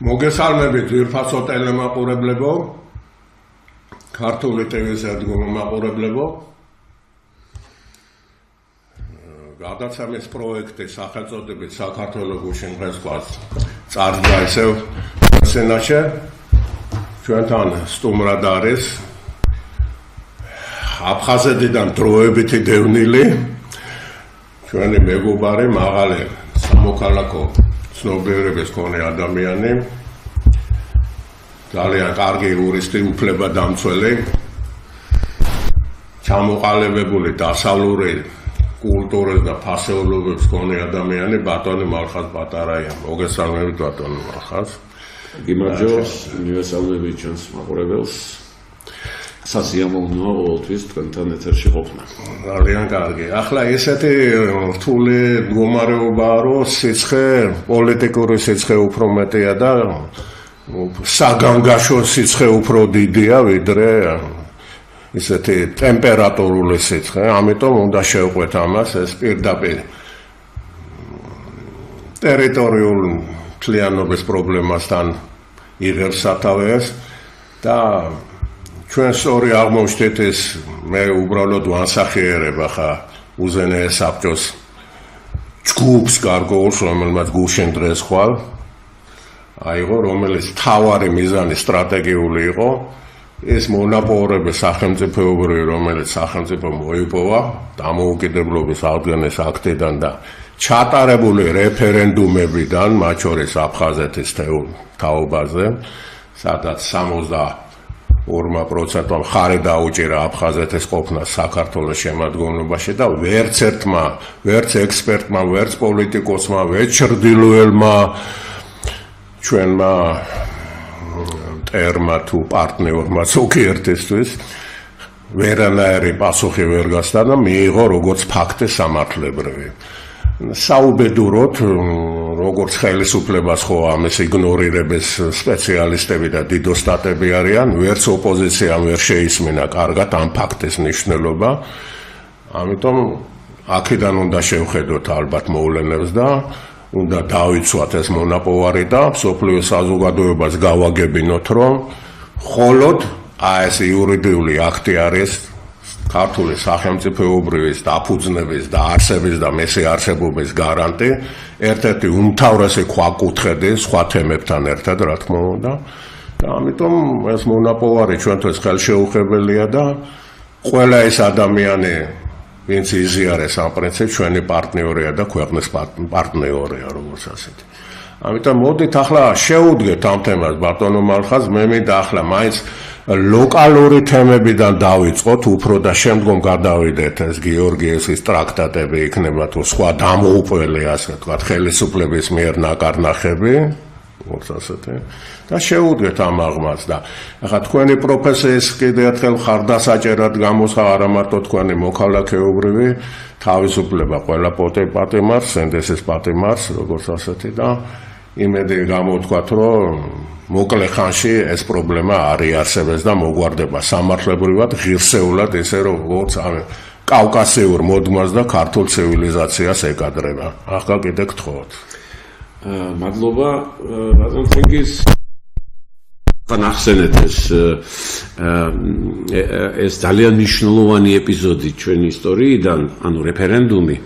მოგესალმებით ძვირფასო ტელემაყურებლებო, ქართული ტევის ერთგულმაყურებლებო. გადაცემის პროექტი სახელწოდებით საქართველოს გუშინ დღესკვაც წარდგა ისევ სცენაში. ჩვენთან სტუმრად არის აფხაზეთიდან დროებითი დევნილი ჩვენი მეგობარი მაღალი სამოქალაქო ცნობიერების მქონე ადამიანი, ძალიან კარგი იურისტი, უფლებადამცველი, ჩამოყალიბებული დასავლური კულტურის და ფასეულობების მქონე ადამიანი, ბატონი მალხაზ ბატარაია. მოგესალმებით ბატონი მალხაზ. გიმარჯოს, მივესალმებით ჩვენს მაყურებელს. სასიამოვნოა ყოველთვის თქვენთან ეთერში ყოფნა. ძალიან კარგი. ახლა ესეთი რთული მდგომარეობაა, რომ სიცხე, პოლიტიკური სიცხე უფრო მეტია და საგანგაშო სიცხე უფრო დიდია, ვიდრე ისეთი ტემპერატურული სიცხე. ამიტომ უნდა შევყვეთ ამას, ეს პირდაპირ ტერიტორიულ მთლიანობის პრობლემასთან იღებს სათავეს და ჩვენ სწორი აღმოჩნდით ეს მე უბრალოდ ვანსახიერებ ახლა უზენაეს საბჭოს ჯგუფს გარკვეულს, რომელმაც გუშინ დღეს ხვალ აიღო, რომელიც თავარი მიზანი სტრატეგიული იყო, ეს მონაპოვრები სახელმწიფოებრივი, რომელიც სახელმწიფო მოიპოვა დამოუკიდებლობის აღდგენის აქტიდან და ჩატარებული რეფერენდუმებიდან, მათ შორის აფხაზეთის თაობაზე, სადაც 62% მხარე დაუჭირა აფხაზეთის ყოფნას საქართველოს შემადგენლობაში და ვერც ერთმა, ვერც ექსპერტმა, ვერც პოლიტიკოსმა, ვერც ჩრდილოელმა ჩვენმა მტერმა თუ პარტნიორმა ზოგიერთისთვის ვერანაირი პასუხი ვერ გასცა და მიიღო როგორც ფაქტი სამართლებრივი. საუბედუროთ, როგორც ხელისუფლებას ხო ამის იგნორირების სპეციალისტები და დიდოსტატები არიან, ვერც ოპოზიციამ ვერ შეისმინა კარგად ამ ფაქტის მნიშვნელობა. ამიტომ აქედან უნდა შევხედოთ ალბათ მოვლენებს და უნდა დავიცვათ ეს მონაპოვარი და მსოფლიო საზოგადოებას გავაგებინოთ, რომ მხოლოდ ეს იურიდიული აქტი არის ქართული სახელმწიფოებრივის დაფუძნების და არსების და მესე არსებობის გარანტი, ერთ-ერთი უმთავრესი ქვაკუთხედი სხვა თემებთან ერთად, რა თქმა უნდა. და ამიტომ ეს მონაპოვარი ჩვენთვის ხელშეუხებელია და ყველა ეს ადამიანი, ვინც იზიარეს ამ პრინციპს, ჩვენი პარტნიორია და ქვეყნის პარტნიორია, როგორც ასეთი. ამიტომ მოდით ახლა შევუდგეთ ამ თემას ბატონო მალხაზ, მე მინდა ახლა მაინც ლოკალური თემებიდან დავიწყოთ, უფრო და შემდგომ გადავიდეთ ეს გიორგიევსკის ტრაქტატები იქნება თუ სხვა დამოუყვრელი, ასე ვთქვათ, ხელისუფლების მიერ ნაკარნახები, როგორც ასეთი. და შევუდგეთ ამ აღმას და ახლა თქვენი პროფესიის კიდე ერთხელ ხარდასაჭერად გამოსხა არა მარტო თქვენი მოქალაქეობრივი თავისუფლება, ყველა პატიმარს, სენდესის პატიმარს, როგორც ასეთი და იმედი გამოვთქვათ, რომ მოკლე ხანში ეს პრობლემა არ იარსებებს და მოგვარდება სამართლებრივად, ღირსეულად, ისე როგორც კავკასიურ მოდმას და ქართულ ცივილიზაციას ეკადრება. ახლა კიდე გთხოვთ. მადლობა, ბატონ თენგიზ. განახსენეთ ეს ძალიან მნიშვნელოვანი ეპიზოდი ჩვენი ისტორიიდან, ანუ რეფერენდუმი.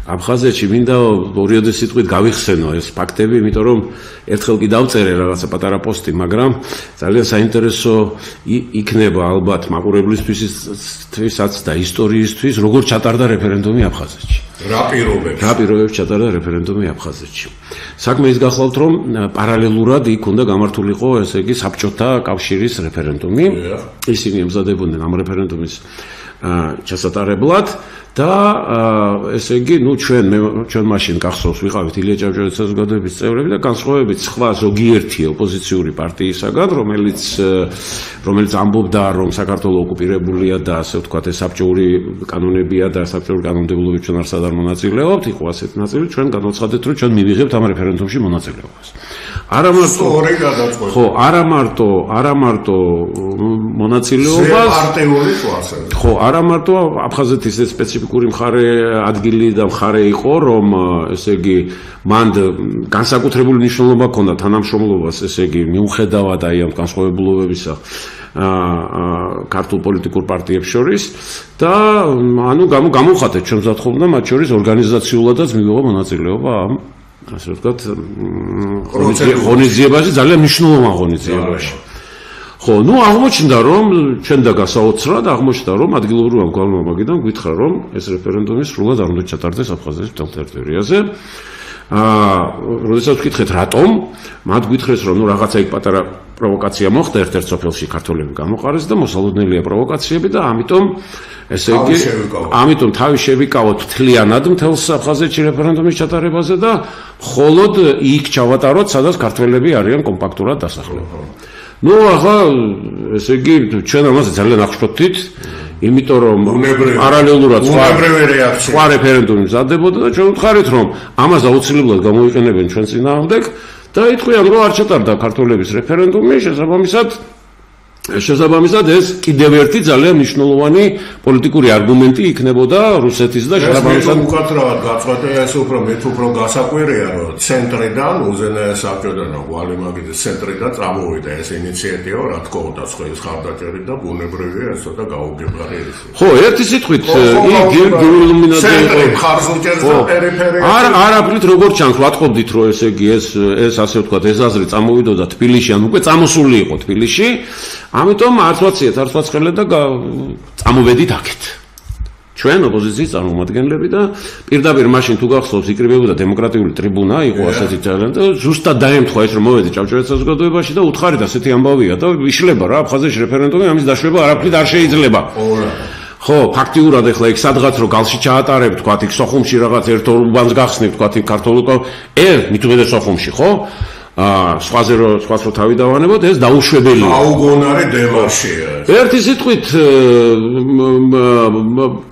აფხაზეთში მინდა ორიოდე სიტყვით გავიხსენო ეს ფაქტები, იმიტომ რომ ერთხელ კი დავწერე რაღაცა პატარა პოსტი, მაგრამ ძალიან საინტერესო იქნება ალბათ მაყურებლისთვისაც და ისტორიისთვის, როგორ ჩატარდა რეფერენდუმი აფხაზეთში. რა პირობებს ჩატარდა რეფერენდუმი აფხაზეთში. საქმე ის გახლავთ, რომ პარალელურად იქ უნდა გამართულიყო, ესე იგი, საბჭოთა კავშირის რეფერენდუმი. ისინი ემზადებოდნენ ამ რეფერენდუმის ჩასატარებლად და ესე იგი, ჩვენ მაშინ გახსოვს ვიყავით ილია ჭავჭავაძის საზოგადოების წევრები და განსხვავებით სხვა ზოგიერთი ოპოზიციური პარტიისაგან, რომელიც ამბობდა, რომ საქართველო ოკუპირებულია და ასე ვთქვათ, ეს საბჭოური კანონებია და საბჭოური კანონმდებლობით ჩვენ არც არ მონაწილეობთ, იყო ასეთი ნაწილი, ჩვენ განვაცხადეთ, რომ ჩვენ მივიღებთ ამ რეფერენდუმში მონაწილეობას. არა მარტო მონაწილეობას, პარტიული ყავს. ხო, არა მარტო აფხაზეთის სპეციფიკური სპეციფიკური მხარე ადგილი და მხარე იყო, რომ ესე იგი მან განსაკუთრებული მნიშვნელობა ჰქონდა თანამშრომლობას, ესე იგი მიუხედავად აი ამ განსხვავებულობებისა ქართულ პოლიტიკურ პარტიებს შორის და ანუ გამოვხატეთ ჩვენ მზადყოფნა მათ შორის ორგანიზაციულადაც მივიღო მონაწილეობა ამ ასე ვთქვათ ღონისძიებაში ძალიან მნიშვნელოვან ღონისძიებაში. ხო, ნუ აღმოჩნდა რომ ჩვენ და გასაოცრად აღმოჩნდა რომ ადგილობრივმა მგალმა მაგიდან გითხრა რომ ეს რეფერენდუმი სრულად არ უნდა ჩატარდეს აფხაზეთის მთელ ტერიტორიაზე. როდესაც ვკითხეთ რატომ, მათ გითხრეს რომ ნუ რაღაცა იქ პატარა პროვოკაცია მოხდა ერთ-ერთ სოფელში ქართველები გამოყარეს და მოსალოდნელია პროვოკაციები და ამიტომ ესე იგი ამიტომ თავი შევიკავოთ მთლიანად მთელს აფხაზეთში რეფერენდუმის ჩატარებაზე და მხოლოდ იქ ჩავატაროთ სადაც ქართველები არიან კომპაქტურად დასახლებული. ნუ ახლა ესე იგი ჩვენ ამაზე ძალიან აღშფოთით, იმიტომ რომ პარალელურად სხვა რეფერენდუმი მზადდებოდა და ჩვენ ვთხარით რომ ამას აუცილებლად გამოიყენებენ ჩვენ წინააღმდეგ და იტყვიან რომ არ ჩატარდა ქართველების რეფერენდუმი, შესაბამისად ეს კიდევ ერთი ძალიან მნიშვნელოვანი პოლიტიკური არგუმენტი იქნებოდა რუსეთის და შესაბამისად უკაცრავად გაწყვეტა ეს უფრო გასაკვირია რომ ცენტრიდან უზენაეს საბჭოდან გვალიმაგიძის ცენტრიდან წამოვიდა ეს ინიციატივა რა თქმა უნდა სხვა ხარდაჭერი და ბუნებრივია ეს ცოტა გაუგებარი ის ხო ერთი სიტყვით იგი გილუმინატი იყო ხარს უჭერს და პერიფერია არაფრით როგორ ჩანს ვატყობდით რომ ესე იგი ეს ასე ვთქვათ ეს აზრი წამოვიდოდა თბილისში ან უკვე წამოსული იყო თბილისში ამიტომ არც ვაცხელეთ და წამოვედით აქეთ. ჩვენ ოპოზიციის წარმომადგენლები და პირდაპირ მაშინ თუ გახსოვს იკრიბებოდა დემოკრატიული ტრიბუნა, იყო ასეთი ძალიან და ზუსტად დაემთხვა ეს რომ მოვედი ჭავჭავაძის საზოგადოებაში და უთხარით ასეთი ამბავია და იშლება რა აფხაზეთის რეფერენდუმი ამის დაშვება არაფრით არ შეიძლება. ხო, ფაქტიურად ახლა იქ სადღაც რო გალში ჩაატარებ, თქვა იქ სოხუმში რაღაც ერთ ურბანს გახსნებ, თქვა იქ ქართულ მithumedes სოხუმში, ხო? სხვაზე რო თავი დავანებოთ ეს დაუშვებელია. აუგონარი დემარშია. ერთი სიტყვით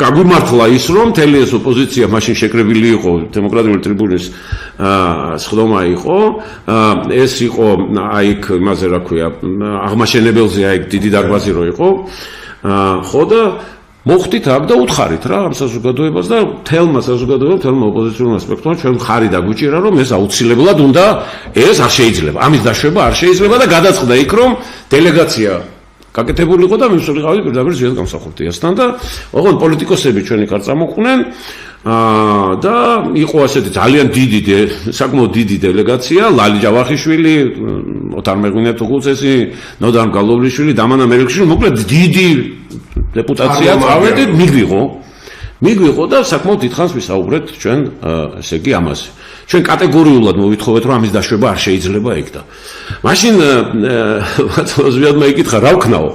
გაგვიმართლა ის რომ მთელი ეს ოპოზიცია მაშინ შეკრებილი იყო დემოკრატიული ტრიბუნის სხდომა იყო ეს იყო აი იქ იმაზე რა ქვია აღმაშენებელზე აი დიდი დარბაზი რო იყო ხო და მოხდით აქ და უთხარით რა ამ საზოგადოებას და თელმა საზოგადოებამ თელმა ოპოზიციურმა სპექტრumმა ჩვენ ხარი დაგვიჭირა რომ ეს აუცილებლად უნდა ეს არ შეიძლება ამის დაშვება არ შეიძლება და გადაწყდა იქ რომ დელეგაცია გაკეთებული იყო და მისულიყავი პირდაპირ ზიად გამსახურდიასთან და ოღონდ პოლიტიკოსები ჩვენი კარ წამოყვნენ და იყო ასეთი ძალიან დიდი საკმაოდ დიდი დელეგაცია ლალი ჯავახიშვილი ოთარ მეღვინეთუხუცესი ნოდარ გალოვლიშვილი დამანა მერექიშვილი მოკლედ დიდი დეპუტაცია წავედით მიგვიღო და საკმაოდ დიდხანს ვისაუბრეთ ჩვენ ესე იგი ამაზე ჩვენ კატეგორიულად მოვითხოვეთ რომ ამის დაშვება არ შეიძლება იქ და მაშინ ზვიადმა იკითხა რა ვქნაო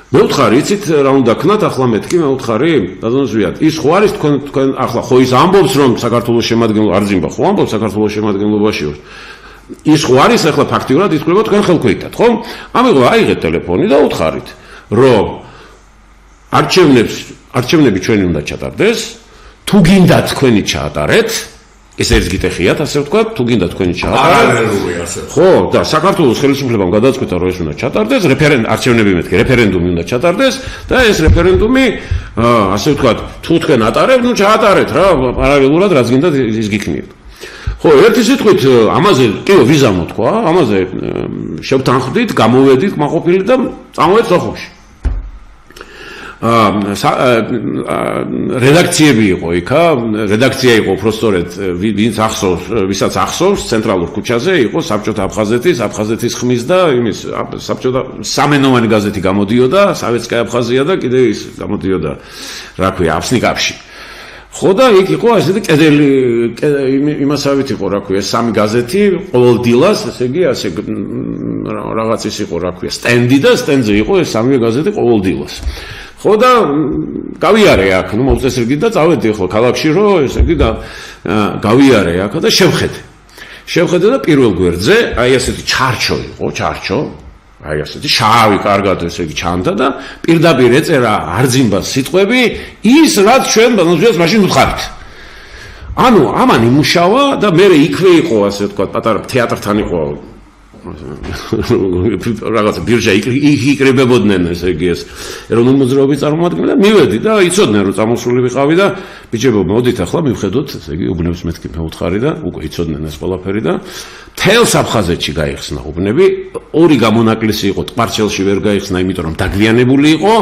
მე ვთხარი იცით რა უნდა ქნათ ახლა მეთქი მე ვთხარი ბაზონს ზვიად ის ხო არის თქვენ ახლა ხო ის ამბობს რომ საქართველოს შემადგენლობა არ ძიმბა ხო ამბობს საქართველოს შემადგენლობაში ის ხო არის ახლა ფაქტიურად ითვლება თქვენ ხელქვეითად ხო ამიღო აიღეთ ტელეფონი და უთხარით რომ არჩევნები ჩვენი უნდა ჩატარდეს თუ გინდა თქვენი ჩაატარეთ ეს ერთ გიტეხიათ ასე ვთქვათ თუ გინდა თქვენი ჩაატარეთ ხო და საქართველოს ხელისუფლებამ გადაწყვიტა რომ ეს უნდა ჩატარდეს არჩევნები მეთქი რეფერენდუმი უნდა ჩატარდეს და ეს რეფერენდუმი ასე ვთქვათ თუ თქვენ ატარებთ ნუ ჩაატარეთ რა პარალელურად რაც გინდა ის გიქნიათ ხო ერთი სიტყვით ამაზე კიო ვიზამო თქვა ამაზე შევთანხმდით გამოვედით კმაყოფილი და წამოვედით სოხუმში რედაქციები იყო იქა რედაქცია იყო უბრალოდ ვისაც ახსოვს ცენტრალურ ქუჩაზე იყო საბჭოთა აფხაზეთის ხმის და იმის საბჭოთა სამენოვანი გაზეთი გამოდიოდა სავეტსკაია აფხაზია და კიდე ის გამოდიოდა რა ქვია აფსნიკაფში ხო და იქ იყო ასეთი კედელი იმასავით იყო რა ქვია სამი გაზეთი ყოველ დილას ესე იგი ასე რაღაც ის იყო რა ქვია სტენდი და სტენდზე იყო ეს სამი გაზეთი ყოველ დილას ხო და გავიარე აქ ნუ მოწესრიგდი და წავედი ხო ქალაქში რომ ესე იგი გავიარე აქ და შევხედე და პირველ გვერდზე აი ასეთი ჩარჩო იყო აი ასეთი შავი კარგად ესე იგი ჩანდა და პირდაპირ ეწერა არძიმბას სიტყვები ის რაც ჩვენ ბანოზიას მაშინ ვთხარით ანუ ამან იმუშავა და მე იქვე იყო ასე ვთქვათ პატარა თეატრთან იყო რაღაცა ბირჟა იკრიბებოდნენ ესე იგი ეს ეროვნული მოძრაობის წარმომადგენლები და მივედი და იცოდნენ რომ წამოსული ვიყავი და ბიჭებო მოდით ახლა მივხედოთ ესე იგი უბნებს მეთქი მეუთხარი და უკვე იცოდნენ ეს ყველაფერი და თელს აფხაზეთში გაიხსნა უბნები ორი გამონაკლისი იყო ტყარჩელში ვერ გაიხსნა იმიტომ რომ დაგვიანებული იყო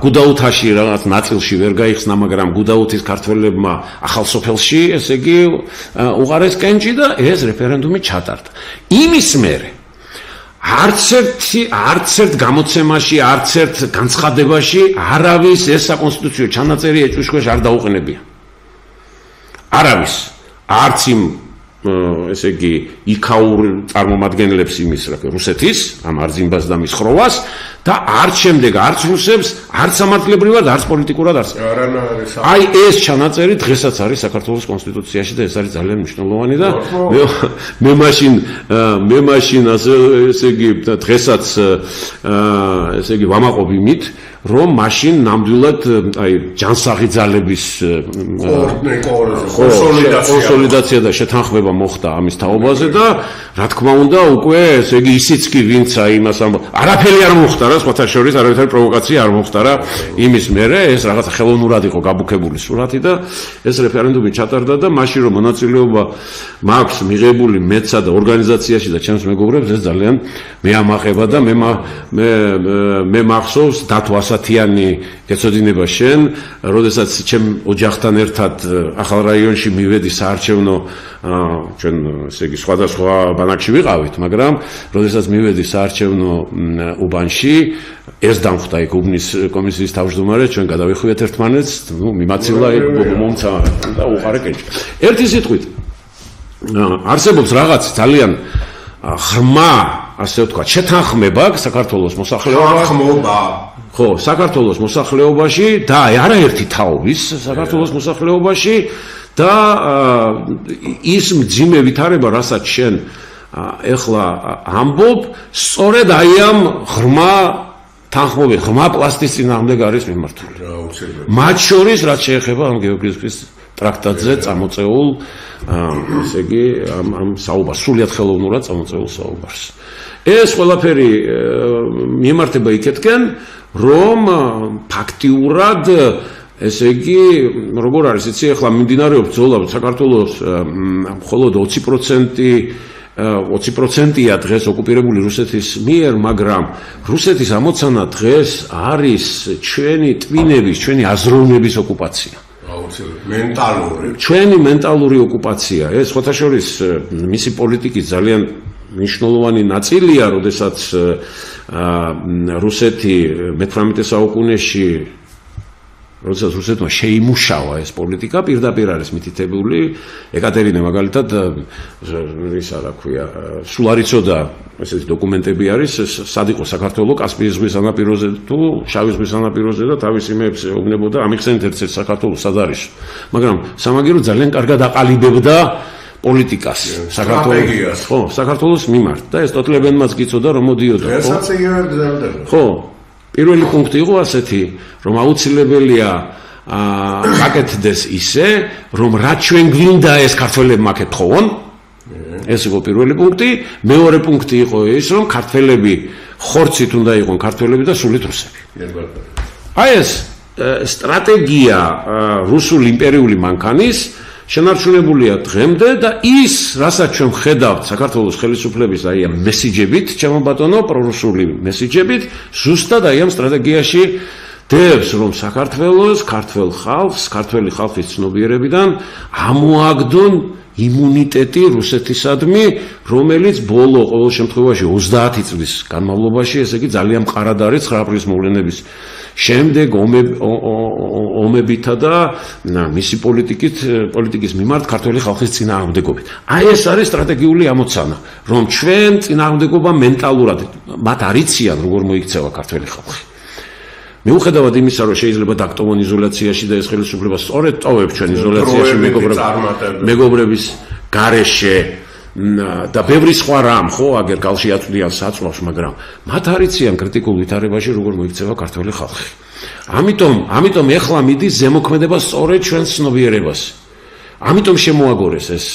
გუდაუთაში რაღაც ნაწილში ვერ გაიხსნა მაგრამ გუდაუთის ქართველებმა ახალსოფელში ესე იგი უღარეს კენჭი და ეს რეფერენდუმი ჩატარდა იმის მერე არც ერთ გამოცემაში არც ერთ განცხადებაში არავის ეს საკონსტიტუციო ჩანაწერი ეჭვიშქვეშ არ დაუყენებია არავის არც იმ ესე იგი იქაურ წარმომადგენლებს იმის რა რუსეთის ამ არძიმბას და მის ხროვას და არც შემდეგ არც რუსებს არც სამართლებრივად არც პოლიტიკურად არც აი ეს ჩანაწერი დღესაც არის საქართველოს კონსტიტუციაში და ეს არის ძალიან მნიშვნელოვანი და მე მაშინ ესე იგი დღესაც ესე იგი ვამაყობ იმით რომ მაშინ ნამდვილად აი ჯანსაღი ძალების კონსოლიდაცია და შეთანხმება მოხდა ამის თაობაზე და რა თქმა უნდა უკვე ესე იგი ისიც კი ვინც აი იმას არაფერი არ მოხდა რა სხვათა შორის არავითარი პროვოკაცია არ მოხდა რა იმის მერე ეს რაღაცა ხელოვნურად იყო გაბუქებული სურათი და ეს რეფერენდუმი ჩატარდა და მაშინ რომ მონაწილეობა მაქვს მიღებული მეცა და ორგანიზაციაში და ჩემს მეგობრებს ეს ძალიან მეამაყება და მე მახსოვს დათო ასათიანი გეცოდინება შენ როდესაც ჩემ ოჯახთან ერთად ახალ რაიონში მივედი საარჩევნო ჩვენ ესე იგი სხვადასხვა ბანაკში ვიყავით მაგრამ როდესაც მივედი საარჩევნო უბანში ეს დამხვდა იქ უბნის კომისიის თავმჯდომარე ჩვენ გადავიხვიეთ ერთმანეთს ნუ მიმაცილა მომცა და უყარე კენჭი ერთი სიტყვით არსებობს რაღაც ძალიან ღრმა ასე ვთქვა შეთანხმება საქართველოს საქართველოს მოსახლეობაში და არაერთი თაობის საქართველოს მოსახლეობაში და ის მძიმე ვითარება რასაც შენ ეხლა ამბობ სწორედ აი ამ ღრმა თანხმობის ღრმა პლასტის წინააღმდეგ არის მიმართული მათ შორის რაც შეეხება ამ გეოგრაფიის ტრაქტატზე წამოწეულ ესე იგი ამ საუბარს სრულიად ხელოვნურად წამოწეულ საუბარს ეს ყველაფერი მიმართება იქეთკენ რომ ფაქტიურად ესე იგი როგორ არის იცი ახლა მიმდინარეობს ბრძოლა საქართველოს მხოლოდ 20%-ია დღეს ოკუპირებული რუსეთის მიერ მაგრამ რუსეთის ამოცანა დღეს არის ჩვენი ტვინების ჩვენი აზროვნების ოკუპაცია ჩვენი მენტალური ოკუპაცია ეს სხვათა შორის მისი პოლიტიკის ძალიან მნიშვნელოვანი ნაწილია როდესაც რუსეთი მე-18 საუკუნეში როდესაც რუსეთმა შეიმუშავა ეს პოლიტიკა პირდაპირ არის მითითებული ეკატერინე მაგალითად ისა რა ქვია სულ არ იცოდა ესეთი დოკუმენტები არის სად იყო საქართველო კასპიის ზღვის სანაპიროზე თუ შავი ზღვის სანაპიროზე და თავის იმებს ეუბნებოდა ამიხსენით ერთ-ერთ საქართველო სად არის მაგრამ სამაგერო ძალიან კარგად აყალიბებდა პოლიტიკას საქართველოს ხო საქართველოს მიმართ და ეს ტოტლებენმაც გიწოდა რომ მოდიოდა ხო პირველი პუნქტი იყო ასეთი რომ აუცილებელია აკეთდეს ისე რომ რაც ჩვენ გვინდა ეს ქართველებმა აკეთონ ეს იყო პირველი პუნქტი მეორე პუნქტი იყო ის რომ ქართველები ხორცით უნდა იყვნენ ქართველები და სულით რუსები აი ეს სტრატეგია რუსული იმპერიული მანქანის შენარჩუნებულია დღემდე და ის რასაც ჩვენ ხედავთ საქართველოს ხელისუფლების აი ამ მესიჯებით ჩემო ბატონო პრორუსული მესიჯებით ზუსტად აი ამ სტრატეგიაში დევს რომ საქართველოს ქართველ ხალხს ქართველი ხალხის ცნობიერებიდან ამოაგდონ იმუნიტეტი რუსეთისადმი რომელიც ბოლო ყოველ შემთხვევაში 30 წლის განმავლობაში ესე იგი ძალიან მყარად არის 9 აპრილის მოვლენების შემდეგ ომებითა და მისი პოლიტიკის მიმართ ქართული ხალხის წინააღმდეგობით. აი ეს არის სტრატეგიული ამოცანა, რომ ჩვენ წინააღმდეგობა მენტალურად მათ არიციან როგორ მოიქცევა ქართული ხალხი. მიუხედავად იმისა, რომ შეიძლება დაქტოვონ იზოლაციაში და ეს ხელისუფლება სწორედ ტოვებს ჩვენ იზოლაციაში მეგობრების გარეშე და ბევრი სხვა რამ ხო აგერ გალში აწვდიან საწვავს მაგრამ მათ არიციან კრიტიკულ ვითარებაში როგორ მოიქცევა ქართული ხალხი ამიტომ ეხლა მიდის ზემოქმედება სწორედ ჩვენს ცნობიერებას ამიტომ შემოაგორეს ეს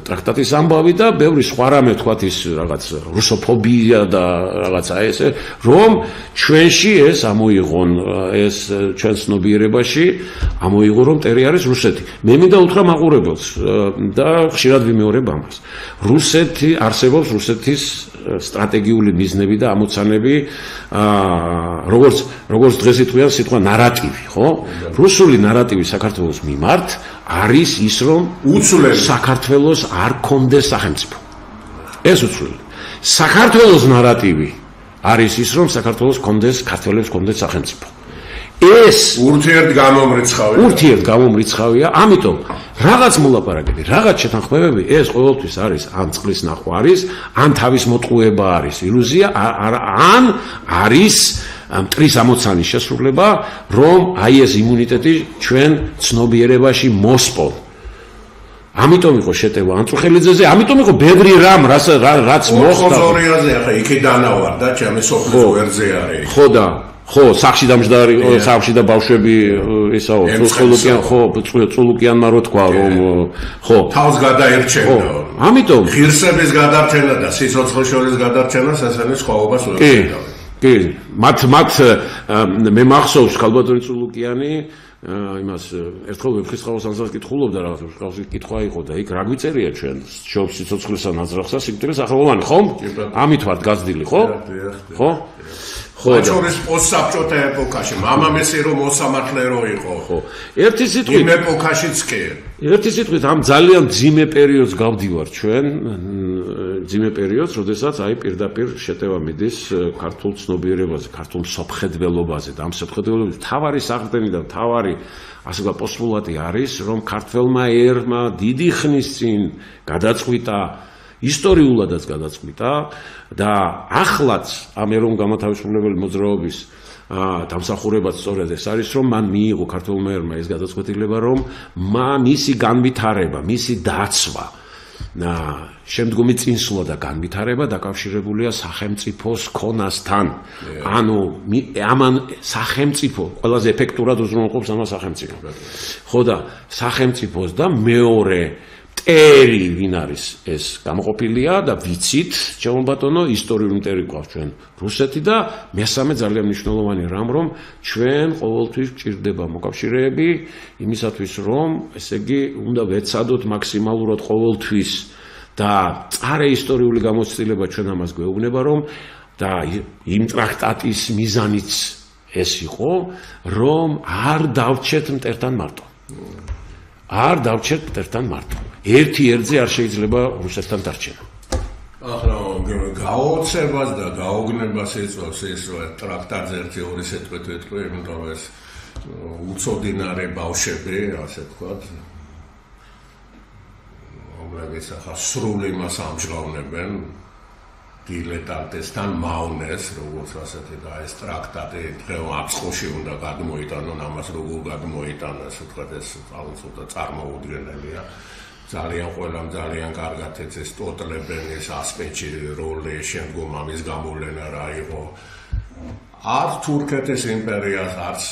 ტრაქტატის ამბავი და ბევრი სხვა რამე თქვათ ის რაღაც რუსოფობია და რაღაცა ესე რომ ჩვენში ეს ამოიღონ ეს ჩვენ ცნობიერებაში ამოიღო რომ ტერი არის რუსეთი. მე მინდა უთხრა მაყურებელს და ხშირად ვიმეორებ ამას. რუსეთი არსებობს რუსეთის სტრატეგიული მიზნები და ამოცანები როგორც დღეს ითქვიან სიტყვა ნარატივი, ხო? რუსული ნარატივი საქართველოს მიმართ არის ის რომ საქართველოს არ კონდეს სახელმწიფო. ეს უცვლელი. საქართველოს ნარატივი არის ის რომ საქართველოს კონდეს ქართველებს კონდეს სახელმწიფო. ეს ურთიერთგამომრიცხავია, ამიტომ რაღაც მოლაპარაკები, რაღაც შეთანხმებები ეს ყოველთვის არის ან წყლის ნახვა არის, ან თავის მოტყუება არის, ილუზია, ან არის მტრის ამოცანის შესრულება, რომ აი ეს იმუნიტეტი ჩვენ ცნობიერებაში მოსპონ. ამიტომ იყო შეტევა ანწუხელიძეზე, ამიტომ იყო ბევრი რამ, რაც მოხდა. ხოზორიაზე ახლა იქედანა ვარ და ჩემი სოფლის ვერძე არის. ხო, სახში დამჯდარი, სახში და ბავშვები ესაო, წულუკიანმა რო თქვა, რომ ხო, თავს გადაერჩენდა. ამიტომ ღირსების გადარჩენა და სიცოცხლის შორის გადარჩენა სასენის ხვაობას უერთდება. კი, მათ მე მახსოვს ქალბატონი წულუკიანი იმას ერთხელ ვეფხისტყაოს ანზას კითხულობდა რაღაც ვეფხისტყაოსი კითხვა იყო და იქ რა გვიწერია ჩვენ შობს სიცოცხლესა ნაძრახსა სიკვდილის ახალოვანი ხომ? ამით ვართ გაზრდილი, ხო? ხო? ხო, ჩვენს პოსტსაბჭოთა ეპოქაში მამამისი რომ მოსამართლე რო იყო. ხო. ერთი სიტყვით იმ ეპოქაშიც კი. ერთი სიტყვით ამ ძალიან ძიმე პერიოდს გავდივარ ჩვენ, ძიმე პერიოდს, როდესაც აი პირდაპირ შეტევა მიდის ქართულ ცნობიერებაზე, ქართულ მსოფლმხედველობაზე და ამ მსოფლმხედველობის მთავარი საყრდენი და მთავარი ასე ვთქვათ პოსტულატი არის, რომ ქართველმა ერმა დიდი ხნის წინ გადაწყვიტა ისტორიულადაც გადაწყვიტა და ახლაც ამ ეროვნულ-განმათავისუფლებელი მოძრაობის დამსახურებაც სწორედ ეს არის, რომ მან მიიღო ქართველმა ერმა ეს გადაწყვეტილება, რომ მისი განვითარება, მისი დაცვა, შემდგომი წინსვლა და განვითარება დაკავშირებულია სახელმწიფოს ქონასთან. ანუ ამან სახელმწიფო ყველაზე ეფექტურად უზრუნველყოფს ამას სახელმწიფო. ხო და სახელმწიფოს და მეორე მტერი ვინ არის ეს გამოყოფილია და ვიცით ჩემო ბატონო ისტორიული მტერი გვაქვს ჩვენ რუსეთი და მესამე ძალიან მნიშვნელოვანი რამ რომ ჩვენ ყოველთვის გვჭირდება მოკავშირეები იმისათვის რომ ესე იგი უნდა ვეცადოთ მაქსიმალურად ყოველთვის და წარე ისტორიული გამოცდილება ჩვენ ამას გვეუბნება რომ და იმ ტრაქტატის მიზანიც ეს იყო რომ არ დავჩეთ მტერთან მარტო არ დავჩეთ მტერთან მარტო ერთი ერთზე არ შეიძლება რუსეთთან დარჩენა. ახლა გაოცებას და გაოგნებას ეწევს ეს ტრაქტატზე ერთი ორი სიტყვით ვეთქვი, იმიტომ ეს უცოდინარე ბავშვები, ასე ვთქვათ, რომლებიც ახლა სრულ იმას ამჟღავნებენ დილეტანტესთან მავნეს, როგორც ასეთი და ეს ტრაქტატი დღევ აწყოში უნდა გადმოიტანონ, ამას როგორ გადმოიტანა, ასე ვთქვათ, ეს ცოტა წარმოუდგენელია. ძალიან ყველამ ძალიან კარგად ეს ტოტლებენ ეს ასპეტში როლი შემდგომ ამის გამოვლენა რა იყო არც თურქეთის იმპერიას არც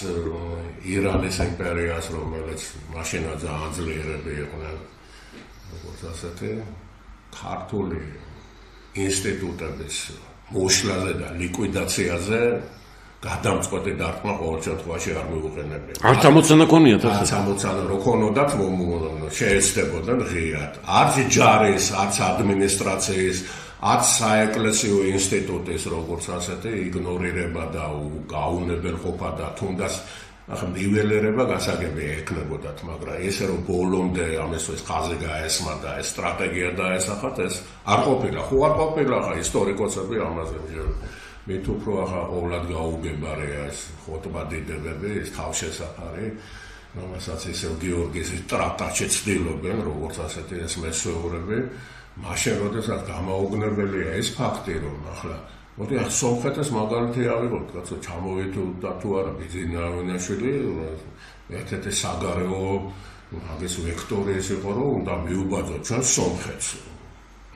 ირანის იმპერიას რომელიც მაშინა ძალიან ძლიერები იყვნენ როგორც ასეთი ქართული ინსტიტუტების მოშლაზე და ლიკვიდაციაზე გადამწყვეტი დარტყმა ყოველ შემთხვევაში არ მიუყენებია. არც ამოცანა ქონიათ ასე. არც ამოცანა რო ქონოდათ, შეეცდებოდნენ ღიად. არც ჯარის, არც ადმინისტრაციის, არც საეკლესიო ინსტიტუტის, როგორც ასეთი, იგნორირება და გაუნებელყოფა და თუნდაც ახლა ნიველერება გასაგები ექნებოდათ, მაგრამ ესე რომ ბოლომდე ამისთვის ხაზი გაესმა და ეს სტრატეგია დაესახათ, ეს არ ყოფილა. ხო არ ყოფილა, ხა ისტორიკოსები ამაზე მით უფრო ახლა ყოვლად გაუგებარია ეს ხოტბადიდებები, ეს თავშესაფარი, რომელსაც ისევ გიორგის ტრაქტატში ცდილობენ, როგორც ასეთი ეს მესვეურები, მაშინ როდესაც გამაუგნებელია ეს ფაქტი, რომ ახლა მოდი ახლა სომხეთის მაგალითი ავიღოთ, კაცო, ჩამოვიდოდა თუ არა ბიძინაშვილი, ერთ-ერთი საგარეო მაგის ვექტორი ის იყო, რომ უნდა მიუბაძოთ ჩვენ სომხეთს.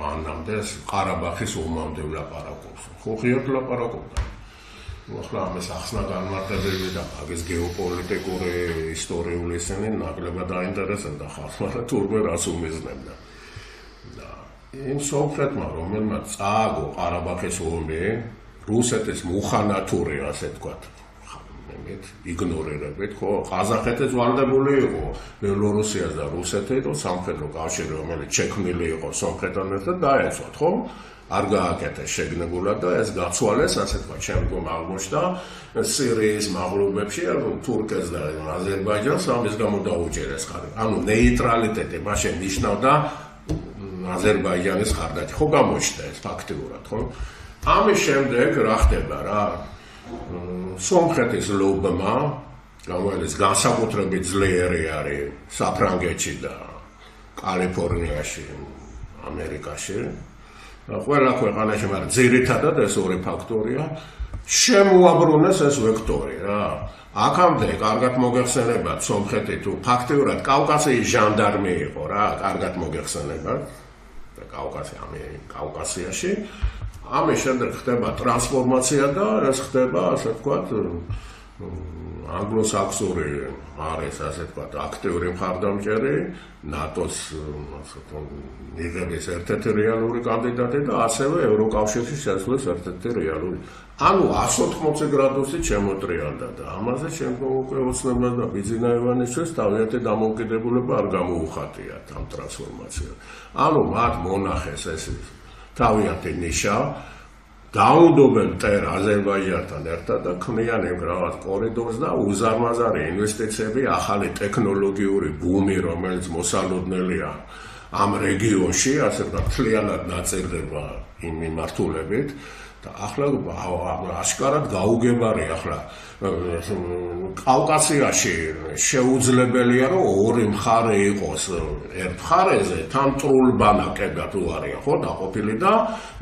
მანამდე ყარაბახის ომამდე ვლაპარაკობს. ხო ღიად ვლაპარაკობდა. ახლა ამის ახსნა განმარტებები და მაგის გეოპოლიტიკური ისტორიული ისინი ნაკლებად დაინტერესებდა ხალხს, მაგრამ თურმე რას უმიზნებდა. და იმ სომხეთმა, რომელმაც წააგო ყარაბაღის ომი, რუსეთის მუხანათური, ასე ვთქვათ, იგნორირებით, ხო, ყაზახეთის ვალდებული იყო ბელორუსიას და რუსეთი, რომ სამხედრო კავშირი, რომელიც შექმნილი იყო სომხეთთან ერთად, დაეცვათ, ხო? არ გააკეთეს შეგნებულად და ეს გაცვალეს, ასე ვთქვათ, შემდგომ აღმოჩნდა სირიის მაღლობებში, თურქეთს და აზერბაიჯანს ამის გამო დაუჭერეს ხარი. ანუ ნეიტრალიტეტი მაშინ ნიშნავდა აზერბაიჯანის ხარდაჭი, ხო გამოჩნდა ეს ფაქტიურად, ხო? ამის შემდეგ რა ხდება რა? სომხეთის ლობმა, რომელიც განსაკუთრებით ძლიერი არის საფრანგეთში და კალიფორნიაში, ამერიკაში, ყველა ქვეყანაში, მაგრამ ძირითადად ეს ორი ფაქტორია, შემოაბრუნეს ეს ვექტორი რა. აქამდე კარგად მოგეხსენებათ სომხეთი თუ ფაქტიურად კავკასიის ჟანდარმი იყო რა, კარგად მოგეხსენებათ და კავკასიაში ამის შემდეგ ხდება ტრანსფორმაცია და ეს ხდება, ასე ვთქვათ, ანგლო-საქსონური არის, ასე ვთქვათ, აქტიური მხარდამჭერი, ნატოს მიღების ერთ-ერთი რეალური კანდიდატი და ასევე ევროკავშირში შესვლის ერთ-ერთი რეალური. ანუ 180 გრადუსით შემოტრიალდა და ამაზე შემდგომ უკვე ოცნებად და ბიძინა ივანიშვილს თავიანთი დამოუკიდებლობა არ გამოუხატიათ ამ ტრანსფორმაციას. ანუ მათ მონახეს ეს თავიანთი ნიშა, დაუნდობენ მტერ აზერბაიჯანთან ერთად და ქმნიან იმ რაღაც კორიდორს და უზარმაზარი ინვესტიციები, ახალი ტექნოლოგიური ბუმი, რომელიც მოსალოდნელია ამ რეგიონში, ასე ვთქვათ, მთლიანად ნაწერდება იმ მიმართულებით და ახლა აშკარად გაუგებარი ახლა კავკასიაში შეუძლებელია რომ ორი მხარე იყოს ერთ მხარეზე თან ტრულბანაკებად უარია ხო დაყოფილი და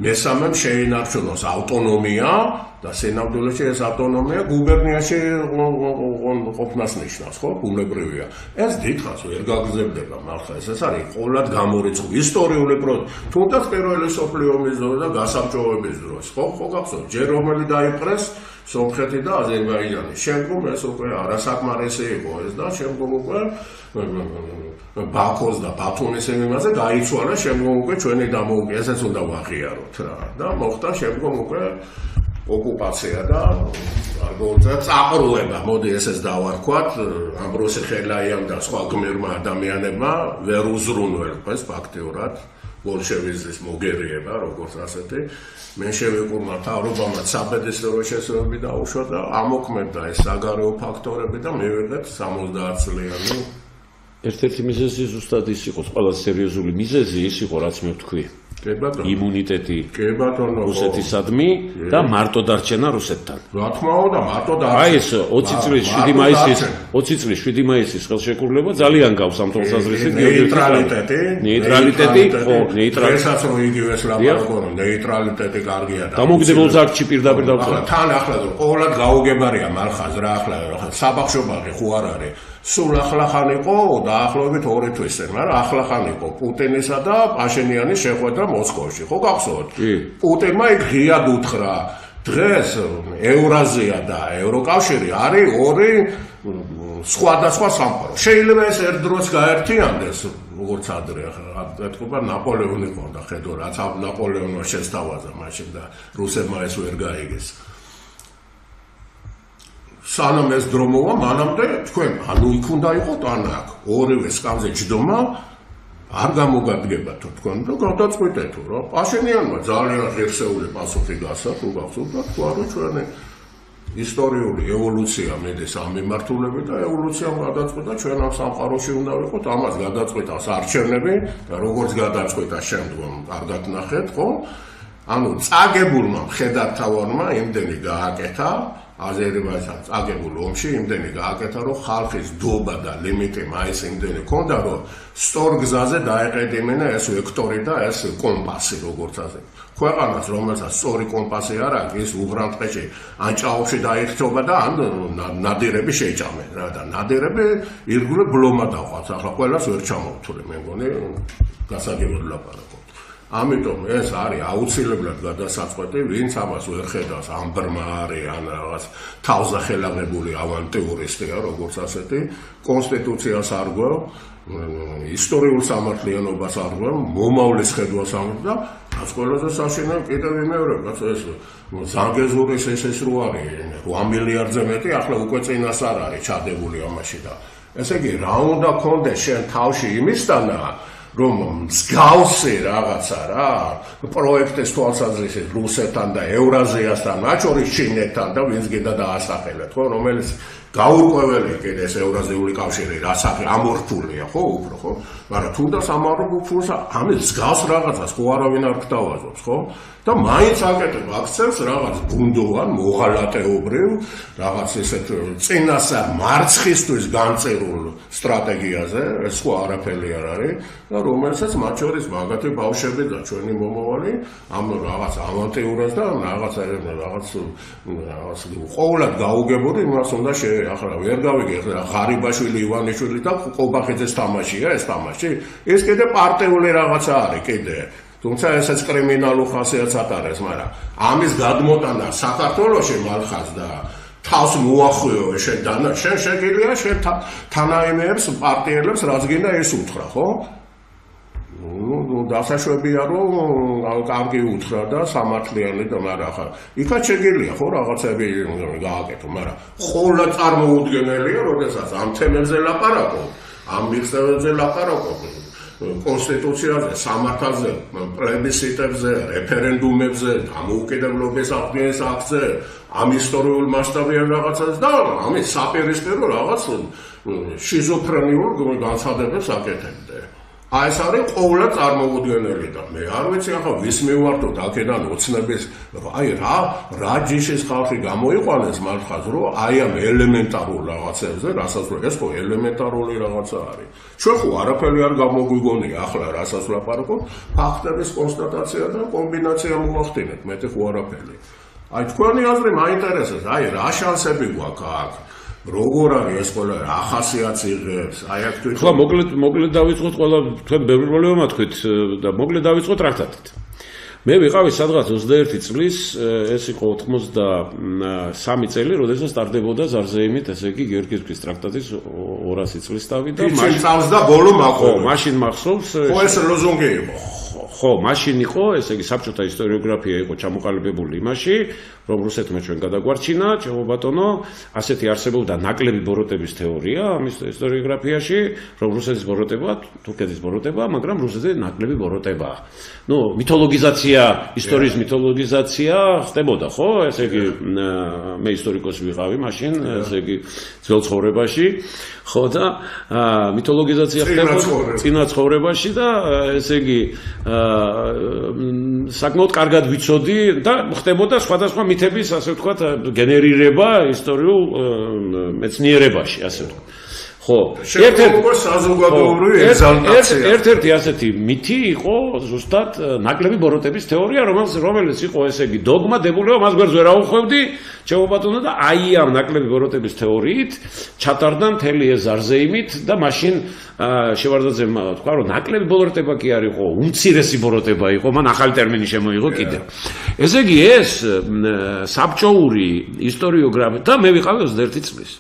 მესამემ შეინარჩუნოს ავტონომია და სინამდვილეში ეს ავტონომია გუბერნიაში ყოფნას ნიშნავს ხო ბუნებრივია ეს დიდხანს ვერ გაგრძელდება მართლა ეს არის ყოველად გამორიცხული ისტორიული პროცესი თუნდაც პირველი მსოფლიო ომის დროს და გასაბჭოების დროს ხო გახსოვთ ჯერ რომელი დაიპყრეს სომხეთი და აზერბაიჯანი. შემდგომ ეს უკვე არასაკმარისი იყო ეს და შემდგომ უკვე ბაქოს და ბათუმის ემიმაზე გაიცვალა შემდგომ უკვე ჩვენი დამოუკიდებლობა ესეც უნდა ვაღიაროთ რა და მოხდა შემდგომ უკვე ოკუპაცია და წაყრუება, მოდი ესეც დავარქვათ, ამბროსი ხელაიამ და სხვა გმირმა ადამიანებმა ვერ უზრუნველყვეს ფაქტიურად ბოლშევიზმის მოგერიება, როგორც ასეთი მენშევიკურმა მთავრობამ საბედისწერო შესაბამი დაუშვა და ამოქმედა ეს საგარეო ფაქტორები და მივიღეთ 70 წლიანი ერთ-ერთი მიზეზი ზუსტად ის იყო, ყველა სერიოზული მიზეზი ის იყო, რაც მე ვთქვი. იმუნიტეტი რუსეთისადმი და მარტო დარჩენა რუსეთთან. რა თქმა უნდა, მარტო დარჩენა. აი ეს 20 წლის 7 მაისის ხელშეკრულება ძალიან გავს ამ თვალსაზრისით ნეიტრალიტეტი, ხო, ნეიტრალიტეტი. რომ იგივეს ლაპარაკობ, ნეიტრალიტეტი კარგია და დამოუკიდებლობის აქტში პირდაპირ დავწერა. თან ახლა ყოველად გაუგებარია მალხაზ რა ახლა საბახშობაღი ხო არ არის. სულ ახლახან იყო დაახლოებით 2 თვისზე, მაგრამ ახლახან იყო პუტინისა და პაშინიანის შეხვედრა მოსკოვში, ხო გახსოვთ? პუტინმა იქ ღიად უთხრა, დღეს ევრაზია და ევროკავშირი არის ორი სხვადასხვა სამყარო. შეიძლება ეს ერთ დროს გაერთიანდეს, როგორც ადრე ეთქობა ნაპოლეონი ყავდა ხედო, რაც ნაპოლეონმა შესთავაზა მაშინ და რუსებმა ეს ვერ გაიგეს. სანამ ეს დრო მოვა, მანამდე თქვენ, ანუ იქ უნდა იყოთ ან აქ, ორივე სკამზე ჯდომა არ გამოგადგება თქვენ და გადაწყვეტეთ რა. პაშინიანმა ძალიან ღირსეული პასუხი გასცა, თუ გახსოვთ და თქვა რომ ჩვენი ისტორიული ევოლუცია მედეს ამ მიმართულებით და ევოლუციამ გადაწყვეტა ჩვენ ამ სამყაროში უნდა ვიყოთ, ამას გადაწყვეტავს არჩევნები და როგორც გადაწყვეტა შემდგომ კარგად ნახეთ, ხო? ანუ წაგებულმა მხედართავარმა იმდენი გააკეთა აზერბაიჯანს წაგებულ ომში იმდენი გააკეთა, რომ ხალხის დობა და ლიმიტი მაინც იმდენი ქონდა, რომ სწორ გზაზე დაეყედინა ეს ვექტორი და ეს კომპასი, როგორც ასე. ქვეყანას, რომელსაც სწორი კომპასი არ აქვს, ის უღრანტყეში ან ჭაობში დაიხტობა და ან ნადირები შეჭამენ რა და ნადირები ირგვლივ ბლომა დაყვანს. ახლა ყველას ვერ ჩამოვთვლი, მე მგონი გასაგებად ლაპარაკობ. ამიტომ ეს არის აუცილებლად გადასაწყვეტი, ვინც ამას ვერ ხედავს, ამ ბრმა არის, ან რაღაც თავზე ხელაღებული ავანტიურისტია, როგორც ასეთი, კონსტიტუციას არ გვევ, ისტორიულ სამართლიანობას არ გვევ, მომავლის ხედვას არ და რაც ყველაზე საშინელი კიდევ იმეორებ, რაც ეს ზანგეზურის ეს რო არის 8 მილიარდზე მეტი, ახლა უკვე წინას არ არის ჩადებული ამაში და ესე იგი რა უნდა გქონდეს შენ თავში იმისთანა რომ მსგავსი რაღაცა რა პროექტის თვალსაზრისით რუსეთთან და ევრაზიასთან, მათ შორის ჩინეთთან და ვინც გინდა დაასახელეთ, ხო, რომელიც გაურკვეველი კიდე ეს ევრაზიული კავშირი რასაკი ამორფულია, ხო, უფრო, ხო? მაგრამ თუნდაც ამორფულს ამის მსგავს რაღაცას ხო არავინ არ გთავაზობს, ხო? და მაინც აკეთებ აქცენტს რაღაც ბუნდოვან მოღალატეობრივ რაღაც ესეთ წინასწარ მარცხისთვის განწერულ სტრატეგიაზე, ეს ხო არაფერი არ არის და რომელსაც მათ შორის მაგათი ბავშვები და ჩვენი მომავალი ამ რაღაც ავანტიურას და რაღაც ყოველად გაუგებოდი იმას უნდა ახლა ვერ გავიგე ახლა ღარიბაშვილი ივანიშვილი და ყობახიძეს თამაშია ეს თამაში ეს კიდე პარტიული რაღაცა არის კიდე თუმცა ესაც კრიმინალურ ხასიათს ატარებს მაგრამ ამის გადმოტანა საქართველოში მალხას და თავს მოახვიო შენ შენ შეგიძლია შენ თანაიმებს პარტიელებს რაც გინდა ეს უთხრა ხო დასაშვებია რომ კარგი უთხრა და სამართლიანი და მაგრამ ახლა იქაც შეგიძლია ხო რაღაცები გააკეთო მაგრამ ხოლმე წარმოუდგენელია როდესაც ამ თემებზე ლაპარაკობ ამ მიღწევებზე ლაპარაკობ კონსტიტუციაზე, სამართალზე, პლებისციტებზე, რეფერენდუმებზე, დამოუკიდებლობის აღდგენის აქტზე, ამ ისტორიულ მასშტაბიან რაღაცას და ამის საპირისპირო რაღაც შიზოფრენიულ განცხადებებს აკეთებდე. აი ეს არის ყოველად წარმოუდგენელი და მე არ ვიცი ახლა ვის მივართოთ აქედან ოცნების აი რა ჯიშის ხალხი გამოიყვანეს მართლაც რომ აი ამ ელემენტარულ რაღაცებზე რასაც ეს ხო ელემენტარული რაღაცა არის ჩვენ ხო არაფერი არ გამოგვიგონია ახლა რასაც ვლაპარაკობ ფაქტების კონსტატაცია და კომბინაცია მოვახდინეთ მეტი ხო არაფერი აი თქვენი აზრი მაინტერესებს აი რა შანსები გვაქვს აქ როგორ არის ეს ყველა ახასიათს იღებს აი აქ თვითონ ხო მოკლედ დავიწყოთ ყველა თქვენ ბევრი პრობლემა თქვით და მოკლედ დავიწყოთ ტრაქტატით მე ვიყავი სადღაც 21 წლის ეს იყო 93 წელი როდესაც სტარდებოდა ზარზეიმით ესე იგი გიორგის ტრაქტატის 200 წლის თავი და მაშინ წავს და ბოლო მაყო მაშინ მახსოვს ხო ეს ლოზუნგი იყო ხო მაშინ იყო ესე იგი საბჭოთა ისტორიოგრაფია იყო ჩამოყალიბებული იმაში რომ რუსეთმა ჩვენ გადაგვარჩინა ჩემო ბატონო ასეთი არსებობდა ნაკლები ბოროტების თეორია ამის ისტორიოგრაფიაში რომ რუსეთის ბოროტება თურქეთის ბოროტება მაგრამ რუსეთზე ნაკლები ბოროტება ნუ მითოლოგიზაცია ისტორიის მითოლოგიზაცია ხდებოდა ხო ესე იგი მე ისტორიკოსი ვიყავი მაშინ ესე იგი ძველ ცხოვრებაში ხო და მითოლოგიზაცია ხდებოდა წინა ცხოვრებაში და ესე იგი საკმაოდ კარგად ვიცოდი და ხდებოდა სხვადასხვა მითების ასე ვთქვათ გენერირება ისტორიულ მეცნიერებაში ასე ვთქვათ ხო ერთ-ერთი ასეთი მითი იყო ზუსტად ნაკლები ბოროტების თეორია რომელიც იყო ესე იგი დოგმატებულება მას გვერდს ვერ აუხვევდი ჩემო ბატონო და აი ამ ნაკლები ბოროტების თეორიით ჩატარდა მთელი ეს ზარზეიმით და მაშინ შევარდაძემ თქვა რომ ნაკლები ბოროტება კი არ იყო უმცირესი ბოროტება იყო მან ახალი ტერმინი შემოიღო კიდევ ესე იგი ეს საბჭოური ისტორიოგრაფია და მე ვიყავი 21 წლის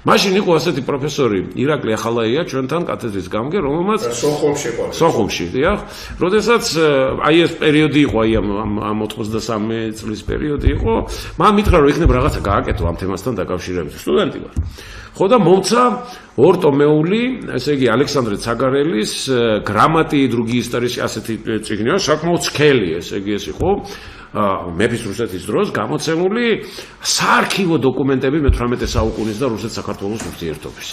მაშინ იყო ასეთი პროფესორი ირაკლი ახალაია ჩვენთან კათედრის გამგე რომელმაც სოხუმში დიახ როდესაც აი ეს პერიოდი იყო აი ამ 93 წლის პერიოდი იყო მან მითხრა რომ იქნებ რაღაცა გააკეთო ამ თემასთან დაკავშირებით სტუდენტი ვარ ხო და მომცა ორ ტომეული ესე იგი ალექსანდრე ცაგარელის გრამატიი დრუგი ისტორიაში ასეთი წიგნია საკმაოდ სქელი ესე იგი ეს იყო მეფის რუსეთის დროს გამოცემული საარქივო დოკუმენტები მე-18 საუკუნის და რუსეთ-საქართველოს ურთიერთობის.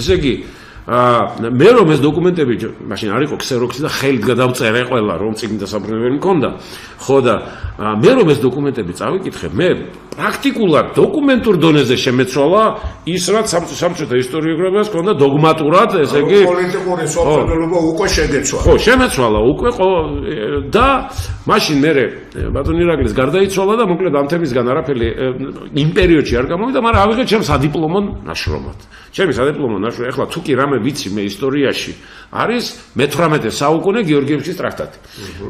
ესე იგი მე რომ ეს დოკუმენტები მაშინ არ იყო ქსეროქსი და ხელით გადავწერე ყველა რომ წიგნი დასაბრუნებელი მქონდა ხო და მე რომ ეს დოკუმენტები წავიკითხე მე პრაქტიკულად დოკუმენტურ დონეზე შემეცვალა ის რაც საბჭოთა ისტორიოგრაფიას ჰქონდა დოგმატურად ესე იგი პოლიტიკური სოფლმეურნეობა უკვე შეგეცვალა ხო შემეცვალა უკვე და მაშინ მე ბატონ ირაკლის გარდაიცვალა და მოკლედ ამ თემისგან არაფერი იმ პერიოდში არ გამოვიდა მაგრამ ავიღე ჩემს სადიპლომო ნაშრომად ჩემი სადიპლომო ნაშრომი ეხლა თუ კი რამე რამე ვიცი მე ისტორიაში არის მე-18 საუკუნე გეორგიევსკის ტრაქტატი.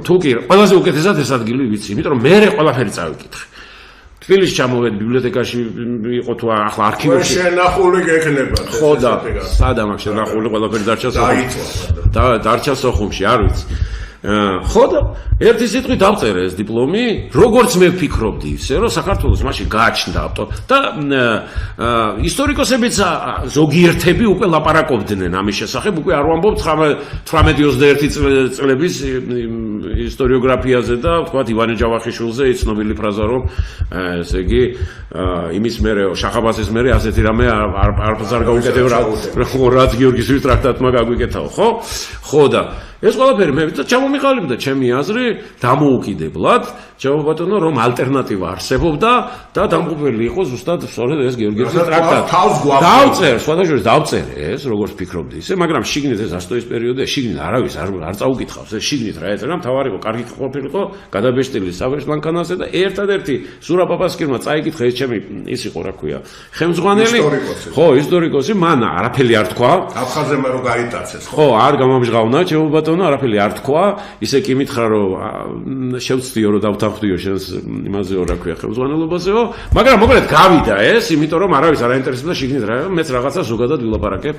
თუ კი ყველაზე უკეთესად ეს ადგილი ვიცი, იმიტომ რომ მე ყველაფერი წავიკითხე. თბილისში ჩამოვედი ბიბლიოთეკაში იყო თუ ახლა არქივებში შენახული გექნება. ხო და სადამ აქ შენახული ყველაფერი დარჩა სოხუმში, არ ვიცი. ხო და ერთი სიტყვით დავწერე ეს დიპლომი, როგორც მე ვფიქრობდი ისე, რომ საქართველოს მაშინ გააჩნდა და ისტორიკოსებიც ზოგიერთები უკვე ლაპარაკობდნენ ამის შესახებ, უკვე არ ვამბობ 18-21 წლების ისტორიოგრაფიაზე და ვთქვათ ივანე ჯავახიშვილზე ის ცნობილი ფრაზა რომ ესე იგი იმის მერე შახაბასის მერე ასეთი რამე არ გაუკეთებ რაც გიორგის ტრაქტატმა გაგვიკეთაო, ხო? ხო და ეს ყველაფერი მე ჩამომიყალიბდა ჩემი აზრი დამოუკიდებლად, ჩემობატონო რომ ალტერნატივა არსებობდა და დამყოფელი იყო ზუსტად სწორედ ეს გეორგიევსკის ტრაქტატი. დავწერ, სხვადასხვა დავწერე ეს როგორც ფიქრობდი ისე, მაგრამ შიგნით ეს ასტოის პერიოდია, შიგნით არავის არ წაუკითხავს, ეს შიგნით რა ეწერა, მთავარი იყო, კარგი ყოფილიყო, გადაბეჭდილი საბეჭდ მანქანაზე და ერთადერთი ზურაბ პაპასკირმა წაიკითხა ეს ჩემი ის იყო რა ქვია, ხელმძღვანელი. ხო, ისტორიკოსი, მან არაფერი არ თქვა. აფხაზებმა რო გაიტაცეს. ხო, არ გამომჟღავნა, ჩემობატონო, არაფერი არ თქვა. ისე კი მითხრა რომ შევწდიო რომ დავთანხმდიო შენს იმაზეო რა ქვია ხელმძღვანელობაზეო, მაგრამ მოკლედ გავიდა ეს, იმიტომ რომ არავის არ აინტერესებდა შიგნით რა, მეც რაღაცა ზოგადად ვილაპარაკებ.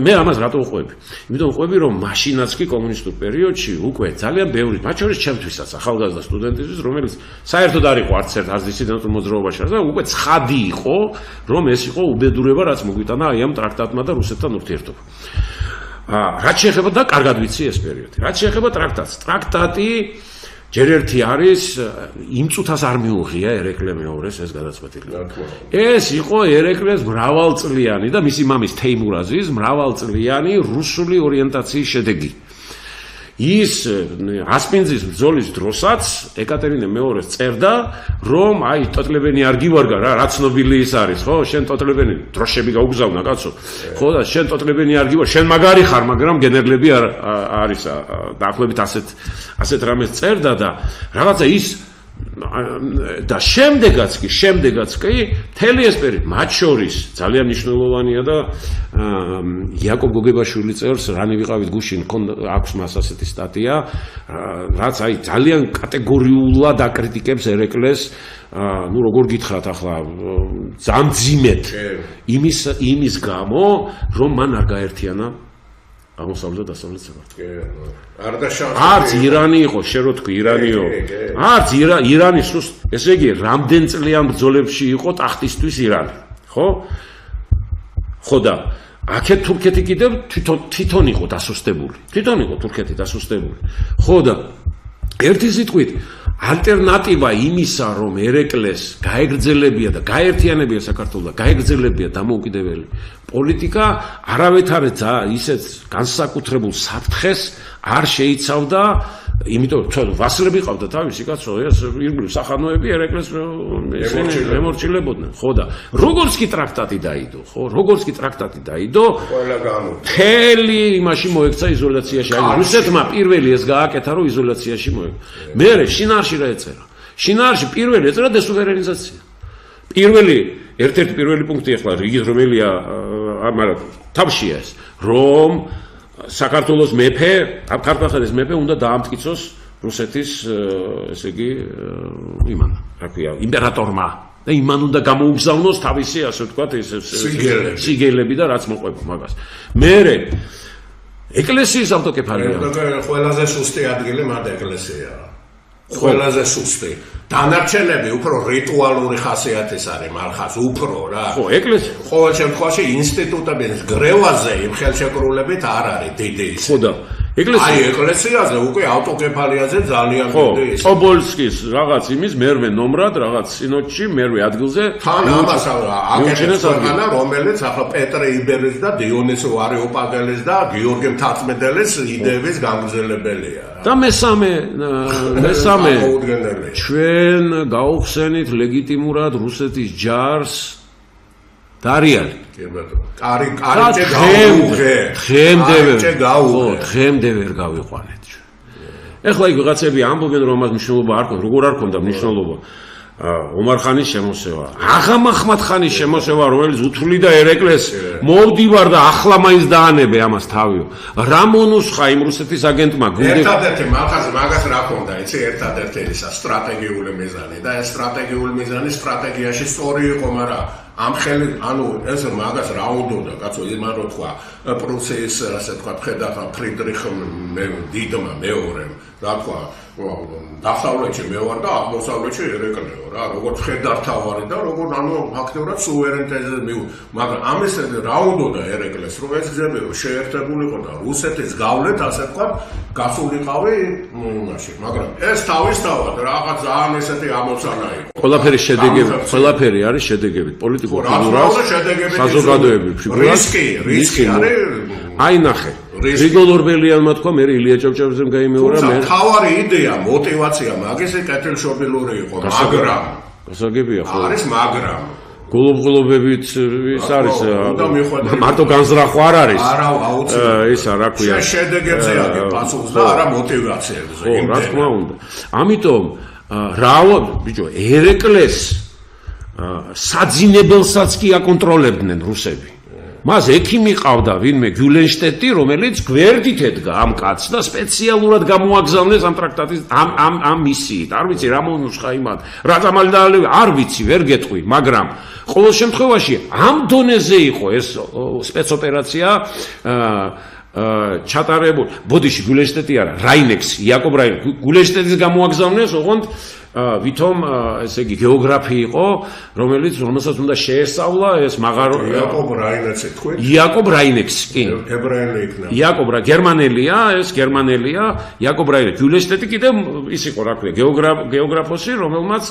მე ამას რატო ვყვები? იმიტომ ვყვები რომ მაშინაც კი კომუნისტურ პერიოდში უკვე ძალიან ბევრი, მათ შორის ჩემთვისაც ახალგაზრდა სტუდენტისთვის, რომელიც საერთოდ არ იყო არც ერთ დისიდენტურ მოძრაობაში, და უკვე ცხადი იყო, რომ ეს იყო უბედურება, რაც მოგვიტანა აი ამ ტრაქტატმა და რუსეთთან ურთიერთობა. რაც შეეხება და კარგად ვიცი ეს პერიოდი. რაც შეეხება ტრაქტატს. ტრაქტატი ჯერ ერთი არის იმ წუთას არ მიუღია ერეკლე მეორეს ეს გადაწყვეტილი. ეს იყო ერეკლეს მრავალწლიანი და მისი მამის თეიმურაზის მრავალწლიანი რუსული ორიენტაციის შედეგი. ის ასპინძის ბრძოლის დროსაც ეკატერინე მეორეს წერდა, რომ აი ტოტლებენი არ გივარგა რა, რა ცნობილი ის არის, ხო? შენ ტოტლებენი დროშები გაუგზავნა, კაცო. ხო და შენ ტოტლებენი არ გივარ, შენ მაგარი ხარ, მაგრამ გენერლები არ არის დაახლოებით ასეთ რამეს წერდა და რაღაცა ის და შემდეგაც კი მთელი ეს პერიოდი მათ შორის ძალიან მნიშვნელოვანია და იაკობ გოგებაშვილი წერს რანი ვიყავით გუშინ აქვს მას ასეთი სტატია რაც აი ძალიან კატეგორიულად აკრიტიკებს ერეკლეს ну როგორ გითხრათ ახლა ძალიან ძიმეთ იმის გამო რომ მან არ გაერთიანა აღმოსავლეთ და დასავლეთ საქართველოს. არც ირანი იყო, შენ რო თქვი ირანიო. არც ირანის ესე იგი რამდენ წლიან ბრძოლებში იყო ტახტისთვის ირანი, ხო? ხო და აქეთ თურქეთი კიდევ თვითონ იყო დასუსტებული. თვითონ იყო თურქეთი დასუსტებული. ხო და ერთი სიტყვით ალტერნატივა იმისა, რომ ერეკლეს გაეგრძელებია და გაერთიანებია საქართველოს და გაეგრძელებია დამოუკიდებელი პოლიტიკა, არავითარ ისეთ განსაკუთრებულ საფრთხეს არ შეიცავდა, იმიტომ რომ ვასლები ყავდა თავისი კაცო, ეს ირგვლივ სახანოები ერეკლეს ემორჩილებოდნენ, ხო და როგორც კი ტრაქტატი დაიდო, ხო, როგორც კი ტრაქტატი დაიდო, ყველა მთელი იმაში მოექცა იზოლაციაში. აი რუსეთმა პირველი ეს გააკეთა, რომ იზოლაციაში მოექცა. მერე შინაარსში რა ეწერა? შინაარსში პირველი ეწერა დესუვერენიზაცია. ერთ-ერთი პირველი პუნქტი ახლა რომელია, მაგრამ თავშია ეს, რომ საქართველოს მეფე, ქართლახეთის მეფე უნდა დაამტკიცოს რუსეთის, ესე იგი, იმან, რა ქვია, იმპერატორმა და იმან უნდა გამოუგზავნოს თავისი, ასე ვთქვათ, ეს სიგელები და რაც მოყვება მაგას. მერე ეკლესიის ავტოკეფალია. ყველაზე სუსტი ადგილი მათ ეკლესიაა. ყველაზე სუსტი. დანარჩენები უფრო რიტუალური ხასიათის არის მარხას, უფრო რა. ხო, ეკლესია. ყოველ შემთხვევაში ინსტიტუტების გრევაზე იმ ხელშეკრულებით არ არის დიდი ის. ხო და აი ეკლესიაზე უკვე ავტოკეფალიაზე ძალიან დიდი ის. ტობოლსკის რაღაც იმის მერვე ნომრად რაღაც სინოდში მერვე ადგილზე თან ამას აკეთებს ქვეყანა რომელიც ახლა პეტრე იბერის და დიონისე არიოპაგელის და გიორგი მთაწმიდელის იდეების გამგზელებელია. და მესამე ჩვენ გავხსენით ლეგიტიმურად რუსეთის ჯარს დარიალი. დღემდე ვერ გავიყვანეთ. ეხლა იქ ვიღაცები ამბობენ რომ ამას მნიშვნელობა არ ქონდა, როგორ არ ქონდა მნიშვნელობა. ომარ ხანის შემოსევა, აღამ ახმად ხანის შემოსევა, რომელიც უთვლიდა ერეკლეს, მოვდივარ და ახლა მაინც დაანებე ამას თავიო. რა მონუსხა იმ რუსეთის აგენტმა ერთადერთი მაგას რა ქონდა, იცი, ერთადერთი ისა სტრატეგიული მიზანი და ეს სტრატეგიული მიზანი სტრატეგიაში სწორი იყო, მაგრამ ამ ხელი, ანუ ეს მაგას რა უდოდა, კაცო, იმან რო თქვა, პრუსიის, ასე თქვა, ხედავ ფრიდრიხ დიდმა მეორემ, რა თქვა, დასავლეთში მე ვარ და აღმოსავლეთში ერეკლეო რა, როგორც ხედართავარი და როგორც ანუ ფაქტობრივად სუვერენიტეტზე მაგრამ ამის რა უდოდა ერეკლეს, რომ ეს გზები შეერთებულიყო და რუსეთის გავლეთ, ასე თქვა, გასულიყავი იმაში, მაგრამ ეს თავისთავად რაღაც ძალიან ესეთი ამოცანა იყო. ყველაფერი შედეგები, ყველაფერი არის შედეგები, პოლიტიკურ ფიგურას, საზოგადოებრივ ფიგურას, რისკი არის. აი ნახე, გრიგოლ ორბელიანმა თქვა, მე ილია ჭავჭავაძემ გაიმეორა, მე თავარი იდეა, мотиваცია მაგისი კეთილშობილური იყო, მაგრამ გასაგებია ხო? არის მაგრამ გულობღილობებით ის არის მარტო განზრახვა არ არის. არა, აუცილებლად. ისა რა ქვია? შედეგებზე აგებ პასუხს და არა мотиваციებზე. ხო, რა თქმა უნდა. ამიტომ ბიჭო, ერეკლეს საძინებელსაც კი აკონტროლებდნენ რუსები. მას ექიმი ყავდა ვინმე გიულენშტეტი, რომელიც გვერდით ედგა ამ კაცს და სპეციალურად გამოაგზავნეს ამ ტრაქტატის ამ მისიით. არ ვიცი რა მონუსხა იმათ, რა წამალი დაალევი, არ ვიცი, ვერ გეტყვი, მაგრამ ყოველ შემთხვევაში ამ დონეზე იყო ეს სპეცოპერაცია ჩატარებული. ბოდიში გიულენშტეტი არა, რაინექსი, იაკობ რაინექსი, გიულენშტეტის გამოაგზავნეს, ოღონდ ვითომ ესე იგი გეოგრაფი იყო, რომელსაც უნდა შეესწავლა ეს მაღარო იაკობ რაინექსი თქვი? იაკობ რაინექსი, კი. ებრაელი იქნა. იაკობ გერმანელია, ეს გერმანელია, იაკობ რაინექსი. გიულენშტეტი კიდევ ის იყო, რა ქვია, გეოგრაფოსი, რომელმაც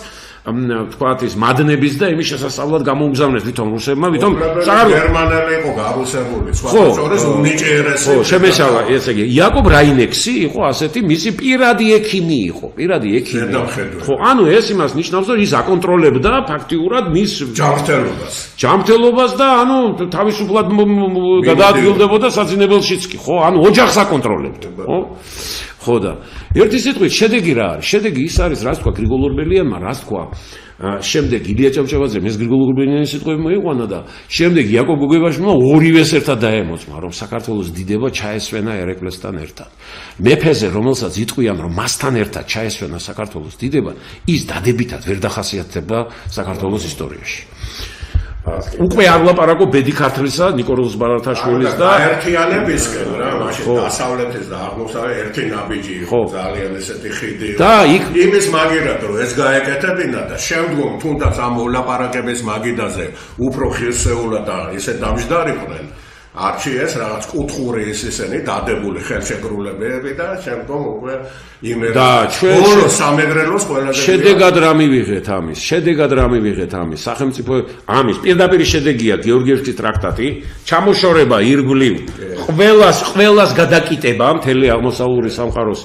თქვათ ის მადნების და იმის შესასწავლად გამოუგზავნეს ვითომ რუსებმა, ვითომ გერმანელი იყო გარუსებული, სხვა შორის უნიჭიერესი. ხო, შემეშალა, ესე იგი, იაკობ რაინექსი იყო ასეთი, მისი პირადი ექიმი იყო, პირადი ექიმი. ხო, ანუ ეს იმას ნიშნავს, რომ ის აკონტროლებდა ფაქტიურად მის ჯანმრთელობას და ანუ თავისუფლად გადაადგილდებოდა საძინებელშიც კი, ხო? ანუ ოჯახს აკონტროლებდა, ხო? ხო და ერთი სიტყვით შედეგი რა არის? შედეგი ის არის, რაც თქვა გრიგოლ ორბელიანმა, რაც თქვა შემდეგ ილია ჭავჭავაძემ ეს გრიგოლ ორბელიანის სიტყვები მოიყვანა და შემდეგ იაკობ გოგებაშვილმა ორივეს ერთად დაემოწმა, რომ საქართველოს დიდება ჩაესვენა ერეკლესთან ერთად. მეფეზე, რომელსაც იტყვიან, რომ მასთან ერთად ჩაესვენა საქართველოს დიდება, ის დადებითად ვერ დახასიათდება საქართველოს ისტორიაში. უკვე არ ვლაპარაკო ბედი ქართლისა, ნიკოლოზ ბარათაშვილის და ერთიანებისკენ რა, მაშინ დასავლეთის და აღმოსავლეთის ერთი ნაბიჯი იყო, ძალიან ესეთი ხიდი. და იქ იმის მაგირად რომ ეს გაეკეთებინა და შემდგომ თუნდაც ამ ლაპარაკების მაგიდაზე უფრო ხირსეულად და ისე დამჯდარიყვნენ. არჩიეს რაღაც კუთხური ისინი დადებული ხელშეკრულებები და შემდგომ უკვე იმერა ბოლო სამეგრელოს ყველაზე შედეგად რა მივიღეთ ამის სახელმწიფო ამის პირდაპირ შედეგია გეორგიევსკის ტრაქტატი, ჩამოშორება ირგვლივ ყველას გადაკიტება მთელი აღმოსავლური სამყაროს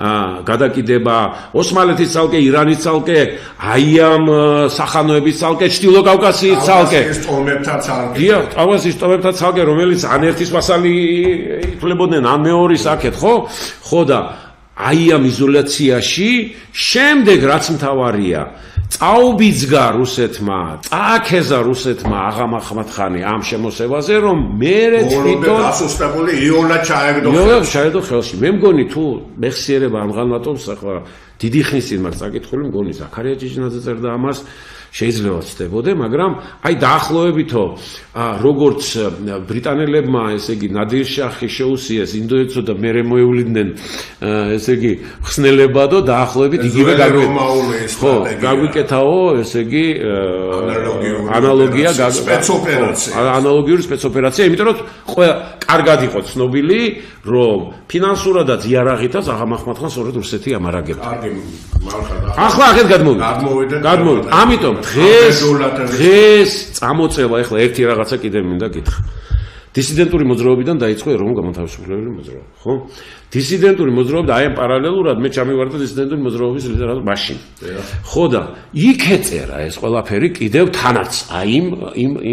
გადაკიდება, ოსმალეთის ცალკე, ირანის ცალკე, აი ამ სახანოების ცალკე, ჩრდილო კავკასიის ცალკე. დიახ, კავკასიის ტომებთან ცალკე, რომელიც ან ერთის ვასალი ითვლებოდნენ, ან მეორის აქეთ, ხო? ხო და აი ამ იზოლაციაში შემდეგ რაც მთავარია, წაუბიძგა რუსეთმა, წააქეზა რუსეთმა აღამ ახმად-ხანი ამ შემოსევაზე, რომ მერე თვითონ დასუსტებული იოლა ჩაედო ხელში. მე მგონი თუ მეხსიერება ამ ღალატობს ახლა დიდი ხნის წინ მაგ წაკითხული მგონი ზაქარია ჭიჭინაძე წერდა ამას, შეიძლება ვწდებოდე, მაგრამ აი დაახლოებითო როგორც ბრიტანელებმა ესე იგი ნადირ-შაჰი შეუსიეს ინდოეთსო და მერე მოევლიდნენ ესე იგი ხსნელებადო დაახლოებით იგივე გაგვიკეთაო ესე იგი ანალოგია ანალოგიური სპეცოპერაცია, იმიტომ რომ კარგად იყო ცნობილი, რომ ფინანსურადაც იარაღითაც აღამ ახმად-ხანს სწორედ რუსეთი ამარაგებდა. ახლა აქეთ გადმოვიდა. ამიტომ დღეს წამოწევა ეხლა ერთი რაღაცა კიდევ მინდა გითხრა. დისიდენტური მოძრაობიდან დაიწყო ეროვნულ გამათავისუფლებელი მოძრაობა, ხო? დისიდენტური მოძრაობა აი ამ პარალელურად მე ჩამივარდა დისიდენტური მოძრაობის ლიტერატურა მაშინ. ხო და იქ ეწერა ეს ყველაფერი კიდევ თანაც აი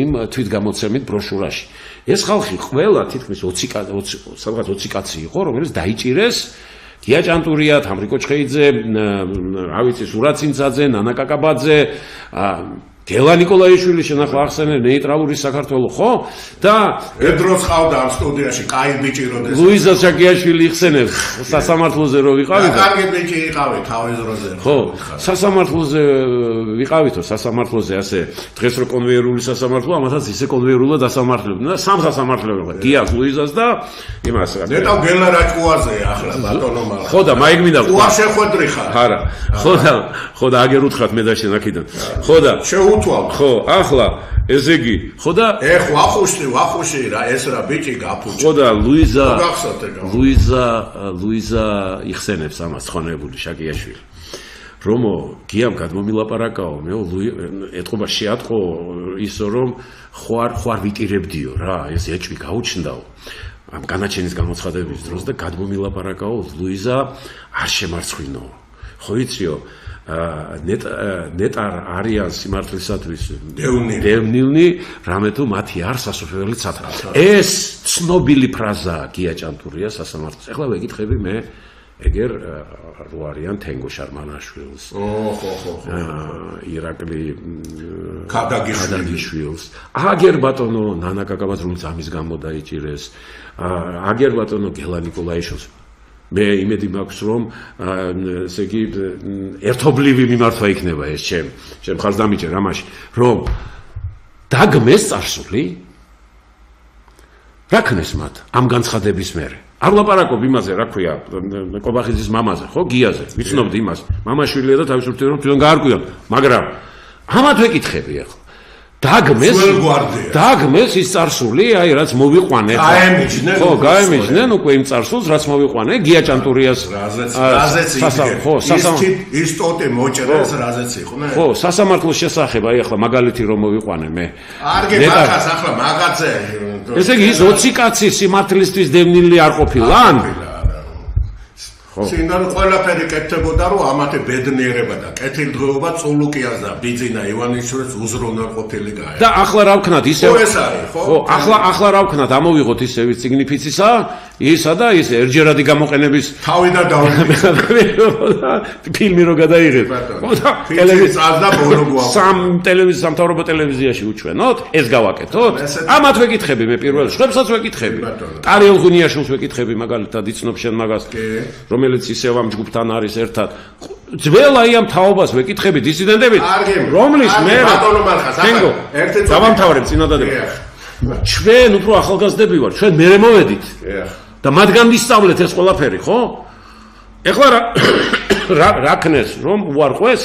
იმ თვითგამოცემით ბროშურაში. ეს ხალხი ყველა თითქმის 20 კაცი იყო, რომელიც დაიჭირეს გია ჭანტურია, თამრიკო ჩხეიძე, რა ვიცი, სურაცინცაძე, ნანა კაკაბაძე, გელა ნიკოლაიშვილი შენახლა ახსენე ნეიტრალური საქართველო, ხო? და ერთდროს ყავდა ამ სტუდიაში, კაი ბიჭი როდეს. ლუიზა ჩაკიაშვილი იხსენებს სასამართლოზე რო ვიყავით. კარგი ბიჭი იყავი თავის დროზე. ხო, სასამართლოზე ვიყავითო, სასამართლოზე ასე დღეს რო კონვეიერული სასამართლო, ამათაც ისე კონვეიერულად დასამართლებდნენ და სამ სასამართლებელს, გიას, ლუიზას და იმას. ნეტავ გელა რაჭკუაზეა ახლა ბატონო მალ. ხო და მაიგმინდა. უარ შეხვედრი ხარ. არა. ხო და აგერ უთხრათ მე და შენ აქედან. ხო და ხო, ახლა ესე იგი, ხო და ვახუში რა ეს რა ბიჭი გაფუჭი. ხო და ლუიზა იხსენებს ამას ხონებული შაკიაშვილი. რომო გიამ გადმომილაპარაკაო, მე ეთყობა შეატყო ისო რომ ხوار ვიტირებდიო რა, ეს ეჭვი გაუჩნდაო. ამ განაჩენის გამოცხადების დროს და გადმომილაპარაკაო ლუიზა არ შემარცხვინო. ხო იციო ნეტარ არიან სიმართლისათვის დევნილნი, რამე თუ მათი არ სასופველი ცათა. ეს ცნობილი ფრაზაა გია ჭანტურია სასამართლოს. ეხლა ვეკითხები მე ეგერ რო არიან თენგო შარმანაშვილს. ხო. ირაკლი ქადაგიშვილს. აგერ ბატონო ნანა კაკაბაძე რომელიც ამის გამო დაიჭირეს. აგერ ბატონო გელა ნიკოლაიშვილს. მე იმედი მაქვს რომ ესე იგი ერთობლივი მიმართვა იქნება ეს ჩემ ხარს დამიჭერ ამაში რომ დაგმეს წარსული რა ქნეს მათ ამ განცხადების მერე არ ვლაპარაკობ იმაზე რა ქვია კობახიძის მამაზე ხო გიაზე ვიცნობდი იმას მამაშვილია და თავისუფლად რომ თვითონ გაარკვიონ მაგრამ ამათ ვეკითხები ახლა დაგმეს ის წარსული, აი რაც მოვიყვანე. ხო, გაემიჯნენ უკვე იმ წარსულს, რაც მოვიყვანე, გია ჭანტურიას. ის ტოტე მოჭრეს რაზეც იყვნენ. ხო, სასამართლოს შესახებ, აი ახლა მაგალითი რომ მოვიყვანე მე. არგე მაგას ახლა მაგაძე. ესე იგი ის 20 კაცი სიმართლისთვის დევნილი არ ყოფილან? სინდან ყველაფერი კეთდებოდა რომ ამათე ბედნიერება და კეთილდღეობა წულუკიას და ბიძინა ივანიშვილს უზრუნველ ყოფილი გაეცა. და ახლა რა ვქნათ ისე ხო ეს არის ხო? ხო, ახლა რა ვქნათ ამოვიღოთ ისევ ციგნიფიცისა, ისა და ის ერჯერადი გამოყენების თავიდან ფილმი რო გადაიღეთ. ხო და ტელევიზია და ბოლოგო სამთავრობო ტელევიზიაში უჩვენოთ, ეს გავაკეთოთ. ამათ ვეკითხები მე პირველ შეხებსაც ვეკითხები. ტარიელ ღუნიაშვილს ვეკითხები მაგალითად იცნობ შენ მაგას. რომელიც ისევ ამ ჯგუფთან არის ერთად. ძველ აი ამ თაობას ვეკითხები დისიდენტებით, რომლის მე ბატონო მარხას ახლა ერთი დავამთავრებ წინადადება. ჩვენ უფრო ახალგაზრდები ვარ, ჩვენ მერე მოვედით. და მათგან ვისწავლეთ ეს ყველაფერი, ხო? ეხლა რა ქნეს, რომ უარყვეს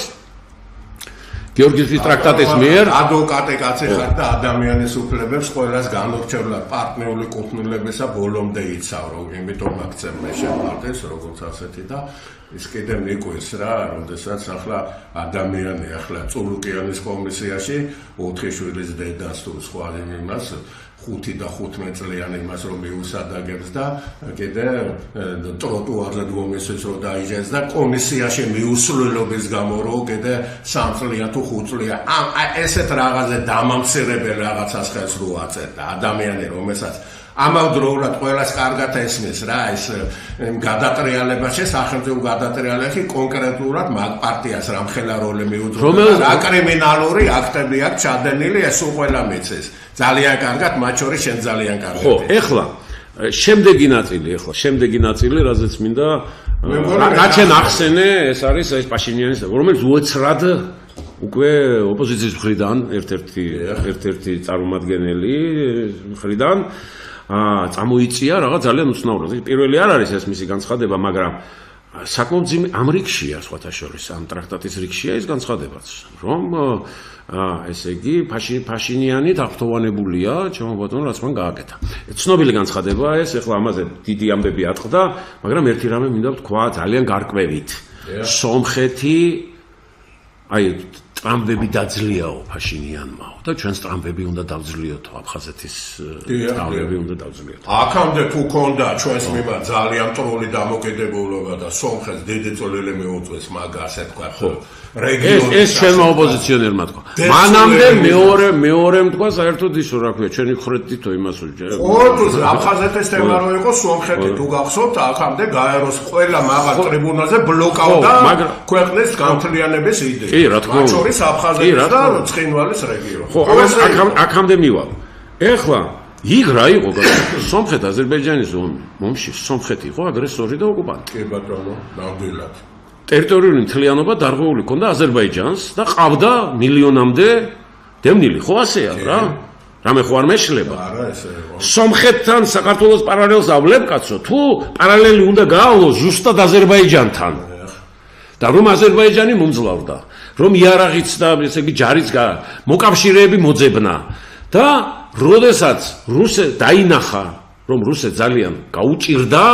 გიორგის ტრაქტატის მიერ ადვოკატი კაცი ხარ და ადამიანის უფლებებს ყველას განორჩევლად პარტნიული კუთვნილებისა ბოლომდე იცავ, რომ იმიტომ მაგცემ მე შემარტეს როგორც ასეთი და ის კიდე მიყვეს რა, როდესაც ახლა ადამიანი ახლა წულუკიანის კომისიაში 4 შვილის დედას თუ სხვა იმას 5 და 15 წლიანი იმას რომ მიუსადაგებს და კიდე ტროტუარზე გომესეს რომ დაიჯეს და კომისიაში მიუსვლელობის გამო რომ კიდე 3 წლიან თუ 5 წლიან ესეთ რაღაცზე დამამცირებელი რაღაცას ხელს რო აწევდა ადამიანი რომელსაც ამავდროულად ყველას კარგად ესმის რა ეს გადატრიალებაში სახელმწიფო გადატრიალებაში კონკრეტულად მაგ პარტიას რამხელა როლი მიუძღვნა რა კრიმინალური აქტები აქვს ჩადენილი ეს ყველა მიცეს ძალიან კარგად მათ შორის შენ ძალიან კარგად ხო ეხლა შემდეგი ნაწილი რაზეც მინდა რაც შენ ახსენე ეს არის ეს პაშინიანის რომელიც უეცრად უკვე ოპოზიციის მხრიდან ერთ-ერთი წარმომადგენელი მხრიდან წამოიწია რაღაც ძალიან უცნაურად. პირველი არ არის ეს მისი განცხადება, მაგრამ საკმაოდ ძიმე ამ რიგშია სხვათა შორის, ამ ტრაქტატის რიგშია ის განცხადებაც, რომ ესე იგი ფაშინიანი დახტოვანებულია, ჩემო ბატონო, რაც მან გააკეთა. ცნობილი განცხადება ეს, ეხლა ამაზე დიდი ამბები ატყდა, მაგრამ ერთი რამე მინდა ვთქვა ძალიან გარკვევით. სომხეთი აი ტრამვები დაძლიაო ფაშინიანმაო და ჩვენს ტრამვები უნდა დავძლიოთ აფხაზეთის ტრამვები უნდა დავძლიოთ. აქამდე თუ ქონდა ჩვენს მიმართ ძალიან მტრული დამოკიდებულება და სომხეთს დიდი წვლილი მიუძღვის მაგას თქვა რეგიონის ეს ჩვენმა ოპოზიციონერმა თქვა. მანამდე მეორე თქვა საერთოდ ისო რა ქვია ჩვენი ხრეთითო იმას უჯერა. ოღონდ აფხაზეთის თემა რო იყო სომხეთი თუ გახსოვთ აქამდე გაეროს ყველა მაღალ ტრიბუნაზე ბლოკავდა ქვეყნის განთლიანების იდეა. კი რა თქმა უნდა. შორის აფხაზეთის და ცხინვალის რეგიონი. ხო, აქამდე მივალ. ეხლა იქ რა იყო სომხეთ-აზერბაიჯანის ომში სომხეთი იყო აგრესორი და ოკუპანტი. კი ბატონო, ნამდვილად. ტერიტორიული მთლიანობა დარღვეული ჰქონდა აზერბაიჯანს და ყავდა მილიონამდე დევნილი, ხო ასეა რა? რამე ხო არ მეშლება? არა, ესე იყო. სომხეთთან საქართველოს პარალელსავლებ კაცო, თუ პარალელი უნდა გაავლოს ზუსტად აზერბაიჯანთან. და რომ აზერბაიჯანი მომძლავდა, რომ იარაღიც და ესე იგი ჯარიც მოკავშირეები მოძებნა და როდესაც რუსეთს დაინახა, რომ რუსეთს ძალიან გაუჭირდა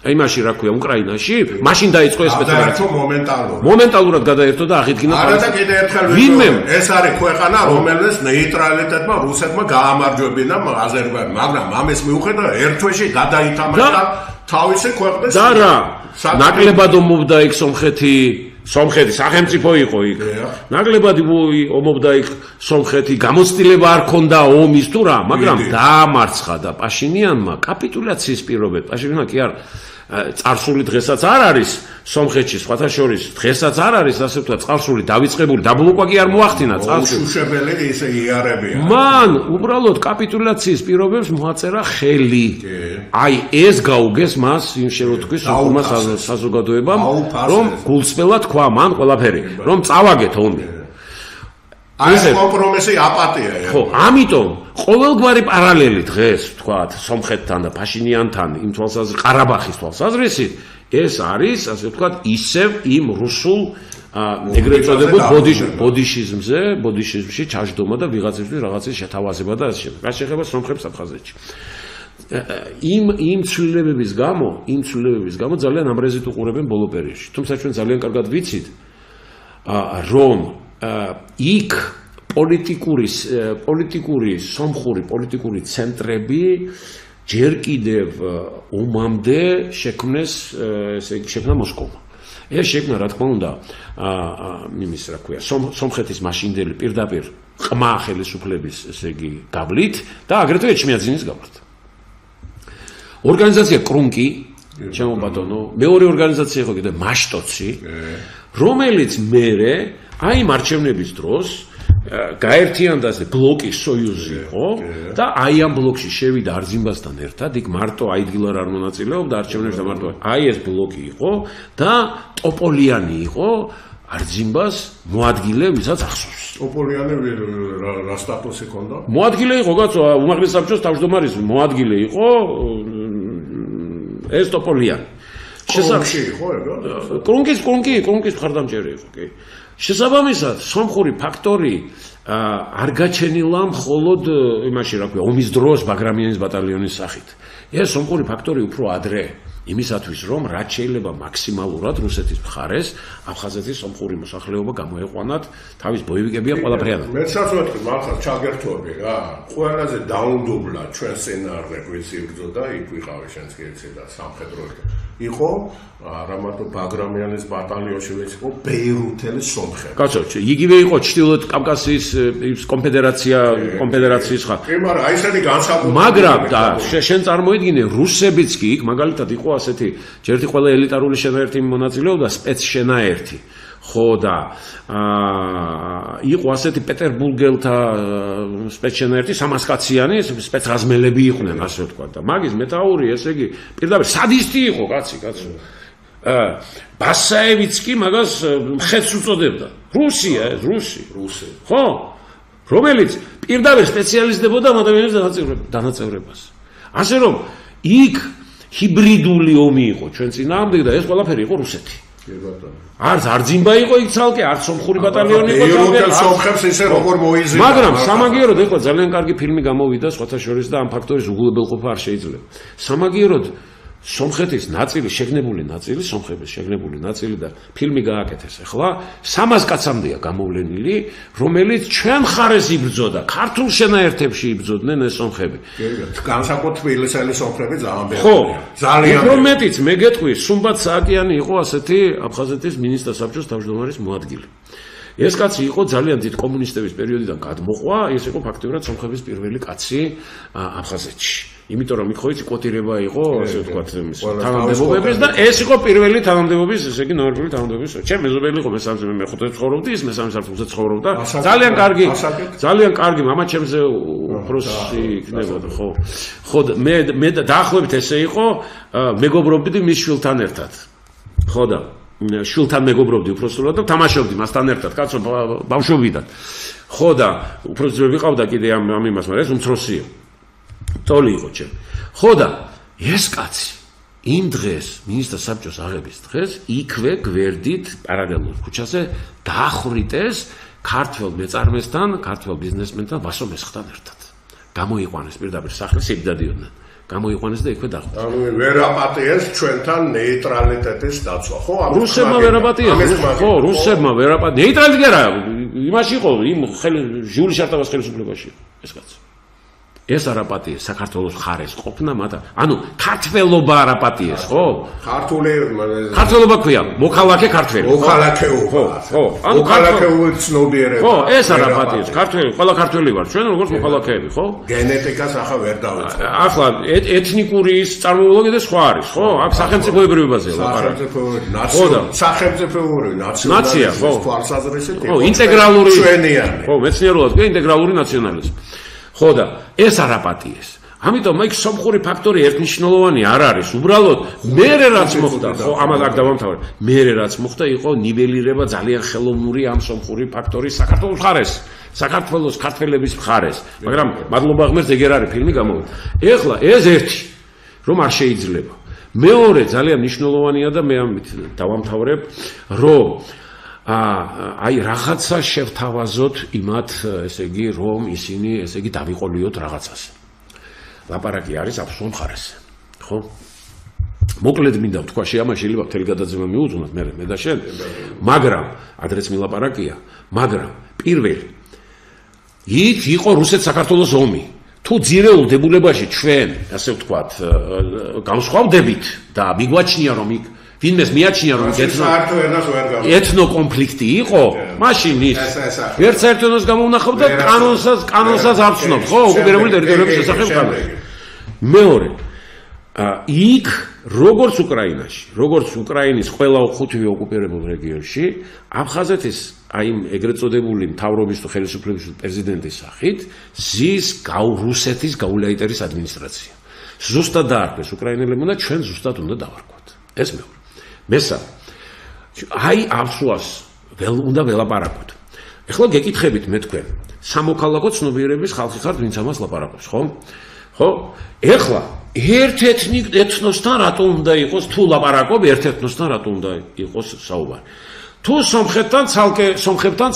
იმაში რა ქვია უკრაინაში, მაშინ დაიწყო ეს გადაერთო მომენტალურად გადაერთო და აღიდგინა არა და კიდე ერთხელ ვინმე ეს არის ქვეყანა რომელიც ნეიტრალიტეტმა რუსეთმა გაამარჯვებინა აზერბაიჯანს, მაგრამ ამის მიუხედავად ერთ თვეში გადაითამაშა თავისი ქვეყნის და რა ნაკლებად ომობდა იქ სომხეთი სახელმწიფო იყო იქ. ნაკლებად ომობდა იქ სომხეთი, გამოცდილება არ ქონდა ომის თუ რა, მაგრამ დაამარცხა და პაშინიანმა კაპიტულაციის პირობებით, პაშინიანმა კი არ წარსული დღესაც არ არის სომხეთში, სხვათა შორის დღესაც არ არის ასე ვთქვათ წარსული დავიწყებული, დაბლოკვა კი არ მოახდინა წარსული. უშუშებელი ისე იარებია. მან უბრალოდ კაპიტულაციის პირობებს მოაწერა ხელი. აი ეს გაუგეს მას იმ შეროთქვის სულმა საზოგადოებამ, რომ გულწრფელად თქვა მან ყველაფერი, რომ წავაგეთ ომი. ეს კომპრომისი აპატია. ხო, ამიტომ ყოველგვარი პარალელი დღეს ვთქვათ სომხეთთან და ფაშინიანთან იმ ყარაბახის თვალსაზრისით ეს არის ასე ვთქვათ ისევ იმ რუსულ ეგრეთ წოდებულ ბოდიშიზმში ჩაჯდომა და ვიღაცისთვის რაღაცის შეთავაზება და ასე შემდეგ. რაც შეეხება სომხებს აფხაზეთში. იმ ცვლილებების გამო ძალიან ამრეზით უყურებენ ბოლო პერიოდში. თუმცა ჩვენ ძალიან კარგად ვიცით რომ იქ პოლიტიკური სომხური პოლიტიკური ცენტრები ჯერ კიდევ ომამდე შექმნა მოსკოვა. ეს შექმნა რა თქმა უნდა იმის რა ქვია სომხეთის მაშინდელი პირდაპირ ყმა ხელისუფლების ესე იგი გავლით და აგრეთვე ეჩმიაძინის გავლით. ორგანიზაცია კრუნკი, ჩემო ბატონო, მეორე ორგანიზაცია იყო კიდე მაშტოცი, რომელიც მერე აი იმ არჩევნების დროს გაერთიანდა ბლოკი სოიუზი იყო და აი ამ ბლოკში შევიდა არძიმბასთან ერთად, იქ მარტო აიდგილარ არ მონაწილეობდა არჩევნებში და მარტო აი ეს ბლოკი იყო და ტოპოლიანი იყო არძიმბას მოადგილე, ვისაც ახსოვს. ტოპოლიანი რა სტატუსი ჰქონდა? მოადგილე იყო კაცო, უმაღლეს საბჭოს თავმჯდომარის მოადგილე იყო ეს ტოპოლიანი. შესაძლოა იყო ეგ? კრუნკის მხარდამჭერი იყო, კი. შესაბამისად, სომხური ფაქტორი არ გაჩენილა მხოლოდ იმაში, რა ქვია, ომის დროს ბაგრამიანის ბატალიონის სახით. ეს სომხური ფაქტორი უფრო ადრე, იმისათვის, რომ რაც შეიძლება მაქსიმალურად რუსეთის მხარეს აფხაზეთის სომხური მოსახლეობა გამოეყვანათ, თავის ბოევიკებია ყველაფრიანად. მეცაც ვეთქვი, მართლა ჩაგერთვები რა. ყველაზე დაუნდობლა ჩვენ სცენარები ვიცი იბრძოდა, იქ ვიყავი შენც კი იცი და სამხედროები. იყო არამარტო ბაგრამიანის ბატალიონში იყო ბეირუთელის სომხები. კაცო, იგივე იყო ჩრდილოეთ კავკასიის კონფედერაციის ხალხი. კი, მაგრამ აი ესეთი განსაკუთრებული. მაგრამ და შენ წარმოიდგინე, რუსებიც კი იქ მაგალითად იყო ასეთი, ჯერთი ყველა ელიტარული შენაერთი მონაწილეობდა სპეცშენაერთი. ხო და იყო ასეთი პეტერბურგელთა სპეცშენაერთი, 300 კაციანი სპეცრაზმელები იყვნენ, ასე ვთქვა და მაგის მეტაური, ესე იგი, პირდაპირ სადისტი იყო კაცო. ბასაევიც კი მაგას მხეთს უწოდებდა. რუსია, რუსი. ხო? რომელიც პირდაპირ სპეციალიზდებოდა ადამიანის დანაწევრებას. ასე რომ იქ ჰიბრიდული ომი იყო ჩვენ წინააღმდეგ და ეს ყველაფერი იყო რუსეთი. არც არძიმბა იყო იქ ცალკე, არც სომხური ბატალიონი იყო ცალკე. სომხებს ისე როგორ მოიზიდა. მაგრამ სამაგიეროდ ეხლა ძალიან კარგი ფილმი გამოვიდა სხვათა შორის და ამ ფაქტორის უგულებელყოფა არ შეიძლება. სამაგიეროდ სომხეთის ნაწილი, შეგნებული ნაწილი, სომხების შეგნებული ნაწილი და ფილმი გააკეთეს. ახლა 300 კაცამდეა გამოვლენილი, რომელიც ჩვენ ხარეს იბრძოდა, ქართულ შენაერთებში იბრძოდნენ ეს სომხები. განსაკუთრებით თბილისელი სომხები ძალიან ხო, ძალიან უფრო მეტიც მე გეტყვი, სუმბატ სააკიანი იყო ასეთი აფხაზეთის მინისტრთა საბჭოს თავმჯდომარის მოადგილე. ეს კაცი იყო ძალიან დიდ კომუნისტების პერიოდიდან გადმოყვა, ეს იყო ფაქტიურად სომხების პირველი კაცი აფხაზეთში. იმიტომ რომ იქ ხო კოტირება იყო, ასე ვთქვათ, თანამდებობების და ეს იყო პირველი თანამდებობის, ესე იგი ნორმალური თანამდებობის. ჩემ მეზობელი იყო მე-3 მე-5 ცხოვრობდი, ის მე-3 საათზე ცხოვრობდა. ძალიან კარგი მამა ჩემზე უფროსი იქნებოდა, ხო. ხო, მე დაახლოებით ესე იყო, მეგობრობდი მის შვილთან ერთად. ხო და შვილთან მეგობრობდი უფროსულად და თამაშობდი მასთან ერთად, კაცო ბავშვობიდან. ხო და უფროსი ვიყავდა კიდე ამ იმას, მაგრამ ეს უმცროსია. ტოლი იყო ჩემ. ხო და ეს კაცი იმ დღეს მინისტრთა საბჭოს აღების დღეს იქვე გვერდით პარალელურ ქუჩაზე დაახრიტეს ქართველ მეწარმესთან, ქართველ ბიზნესმენთან ვასო მესხთან ერთად. გამოიყვანეს პირდაპირ სახლს იბდადიოდნენ. გამოიყვანეს და იქვე დახვდა. ანუ ვერ აპატიეს ჩვენთან ნეიტრალიტეტის დაცვა, ხო? რუსებმა ვერ აპატიეს. ხო, რუსებმა ვერ აპატიეს. ნეიტრალიტეტი არა, იმაში იყო, იმ ჟიური შარტავას ხელისუფლებაში ეს კაცი. ეს არ აპატიეს საქართველოს ხარეს ყოფნა მათ. ანუ ქართველობა არ აპატიეს, ხო? ქართველობა ქვია, მოქალაქე ქართველი. მოქალაქეობა. ხო. ანუ მოქალაქეობის ცნობიერება. ხო, ეს არ აპატიეს. ქართველი, ყველა ქართველი ვარ, ჩვენ როგორც მოქალაქეები, ხო? გენეტიკას ახლა ვერ დავიწყებ. ახლა ეთნიკური ის წარმომავლობა და სხვა არის, ხო? აქ სახელმწიფოებრივებაზე ლაპარაკი. სახელმწიფოებრივი ნაცია, ხო? თვალსაზრისით. ხო, ინტეგრალური ჩვენიანი. ხო, მეცნიერულად კი ინტეგრალური ნაციონალიზმი. ხო და ეს არ აპატიეს. ამიტომ იქ სომხური ფაქტორი ერთნიშნულოვანი არ არის. უბრალოდ მერე რაც მოხდა, ხო, ამას აქ დავამთავრე. მერე რაც მოხდა იყო ნიველირება ძალიან ხელოვნური ამ სომხური ფაქტორის საქართველოს მხარეს. საქართველოს ქართველების მხარეს. მაგრამ მადლობა ღმერთს ეგ არ არის ფილმი გამოვიდა. ეხლა ეს ერთი რომ არ შეიძლება. მეორე ძალიან მნიშვნელოვანია და მე ამით დავამთავრებ, რომ აი რაღაცა შევთავაზოთ იმათ, ესე იგი, რომ ისინი, ესე იგი, დავიყოლიოთ რაღაცას. ლაპარაკი არის აბსოლუტურ მხარეს, ხო? მოკლედ მინდა ვთქვა, შეიძლება მთელი გადაცემა მიუძღვნათ მე და შენ, მაგრამ ადრეც მილაპარაკია, მაგრამ პირველი იქ იყო რუსეთ-საქართველოს ომი. თუ ძირეულ დებულებაში ჩვენ, ასე ვთქვათ, განსხვავდებით და მიგვაჩნია რომ იქ ვინმეს მიაჩნია რომ ეთნო კონფლიქტი იყო, მაშინ ის ერთ საერთოდ გამოუნახავ და კანონსაც არ ცნობ, ხო, ოკუპირებული ტერიტორიების შესახებ ხარ. მეორე, იქ როგორც უკრაინაში, როგორც უკრაინის ყველა ხუთივე ოკუპირებულ რეგიონში, აფხაზეთის აი ეგრეთ წოდებული მთავრობის თუ ხელისუფლების პრეზიდენტის სახით ზის რუსეთის გაულაიტერის ადმინისტრაცია. ზუსტად დაარქვეს უკრაინელებმა და ჩვენ ზუსტად უნდა დავარქვათ. ეს მეორე. მესამე, აი აბსუას უნდა ველაპარაკოთ. ეხლა გეკითხებით მე თქვენ, სამოქალაქო ცნობიერების ხალხი ხართ, ვინც ამას ლაპარაკობს, ხო? ხო? ეხლა ერთ ეთნოსთან რატომ უნდა იყოს, თუ ლაპარაკობ ერთ ეთნოსთან რატომ უნდა იყოს საუბარი? თუ სომხებთან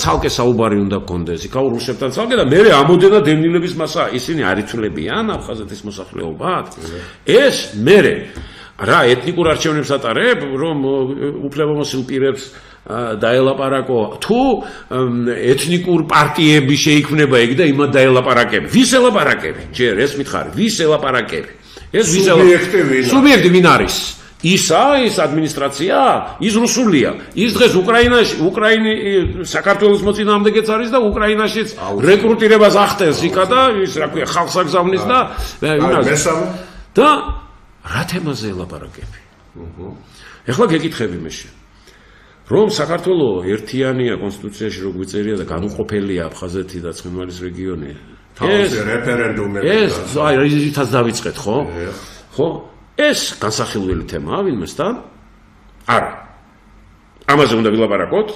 ცალკე საუბარი უნდა გქონდეს, იქაურ რუსებთან ცალკე და მე ამოდენა დევნილების მასა, ისინი არ იცვლებიან აფხაზეთის მოსახლეობად. ეს მე რა ეთნიკურ არჩევნებს ატარებ, რომ უფლებამოსილ პირებს დაელაპარაკო, თუ ეთნიკურ პარტიები შეიქმნება იქ და იმათ დაელაპარაკები. ვის ელაპარაკები? ჯერ ეს მითხარი, ვის ელაპარაკები? ეს სუბიექტი ვინ არის? ის ადმინისტრაცია, ის რუსულია. ის დღეს საქართველოს მოწინააღმდეგეც არის და უკრაინაშიც რეკრუტირებას ახდენს იქა და ის რა ქვია, ხალხს აგზავნის და და რა თემაზე ელაპარაკები? ეხლა გეკითხები მე შენ. რომ საქართველოს ერთიანია კონსტიტუციაში რო გვიწერია და განუყოფელია აფხაზეთი და ცხინვალის რეგიონი. ეს რეფერენდუმები. ეს აი რითაც დავიწყეთ, ხო? ხო? ეს განსახილველი თემაა ვინმესთან? არა. ამაზე უნდა ვილაპარაკოთ?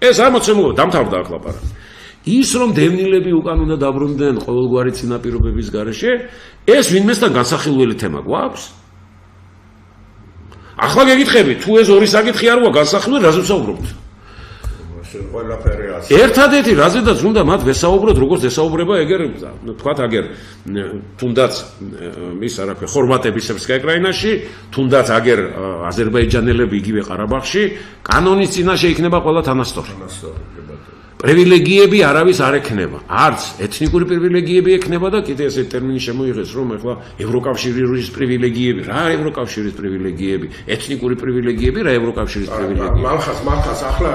ეს ამოცემულობა დამთავრდა აქ ლაპარაკი. ის რომ დევნილები უკან უნდა დაბრუნდნენ ყოველგვარი წინაპირობების გარეშე, ეს ვინმესთან განსახილველი თემა გვაქვს? ახლა გეკითხები, თუ ეს ორი საკითხი არ ვაა განსახილველი, რაზე ვსაუბრობთ? ყველაფერი ერთადერთი რაზედაც უნდა მათ ვესაუბროთ, როგორც ესაუბრება ეგერ, თქვათ აგერ თუნდაც ის რა ქვია, ხორვატების სერბსკაია-კრაინაში, თუნდაც აგერ აზერბაიჯანელები იგივე ყარაბაღში, კანონის წინაშე იქნება ყველა თანასწორი. პრივილეგიები არავის არ ექნება. არც ეთნიკური პრივილეგიები ექნება და კიდე ესე ტერმინი შემოიღეს, რომ ახლა ევროკავშირის პრივილეგიები, რა ევროკავშირის პრივილეგიები, ეთნიკური პრივილეგიები, რა ევროკავშირის პრივილეგიები. მალხას ახლა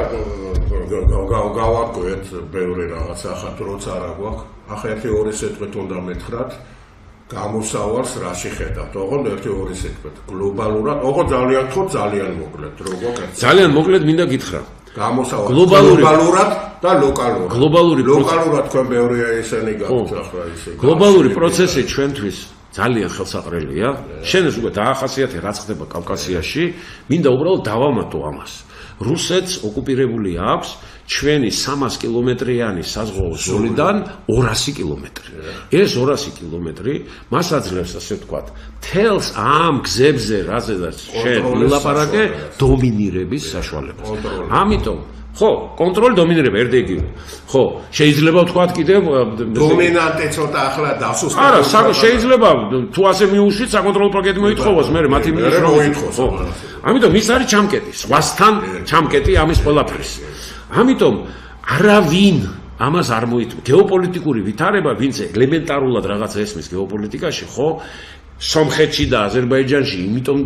გავარკვევთ ბევრი რაღაცა ახლა როცა არა გვაქვს. ახლა 1-2 სიტყვით უნდა მეთხრათ. გამოსავალს რა შეხედავთ? ოღონდ 1-2 სიტყვით. გლობალურად, ოღონდ ძალიან მოკლედ, როგორ ძალიან მოკლედ მინდა გითხრა. გლობალურად და ლოკალურად. ლოკალურად თქვენ ბევრია ისენი გაქვთ ახლა ისე. გლობალური პროცესი ჩვენთვის ძალიან ხელსაყრელია. შენ ეს უკვე დაახასიათე რაც ხდება კავკასიაში, მინდა უბრალოდ დავამატო ამას. რუსეთს ოკუპირებული აქვს ჩვენი 300 კილომეტრიანი საზღვაო ზოლიდან 200 კილომეტრი. ეს 200 კილომეტრი მას აძლევს ასე ვთქვათ, თელს ამ გზებზე, რაზედაც შენ ვილაპარაკე, დომინირების საშუალებას. ამიტომ ხო, კონტროლი დომინირება ერთ-ერთი. ხო, შეიძლება ვთქვათ კიდევ დომინანტი ცოტა ახლა დასუსტება. არა, შეიძლება თუ ასე მიუშვით საკონტროლო პაკეტი მოითხოვოს, მე მათი მოითხოვოს. ამიტომ ის არის ჩამკეტი, სხვასთან ჩამკეტი ამის ყველაფრის. ამიტომ არავინ ამას არ მოითხოვს. გეოპოლიტიკური ვითარება, ვინც ელემენტარულად რაღაცა ესმის გეოპოლიტიკაში, ხო? სომხეთში და აზერბაიჯანში, იმიტომ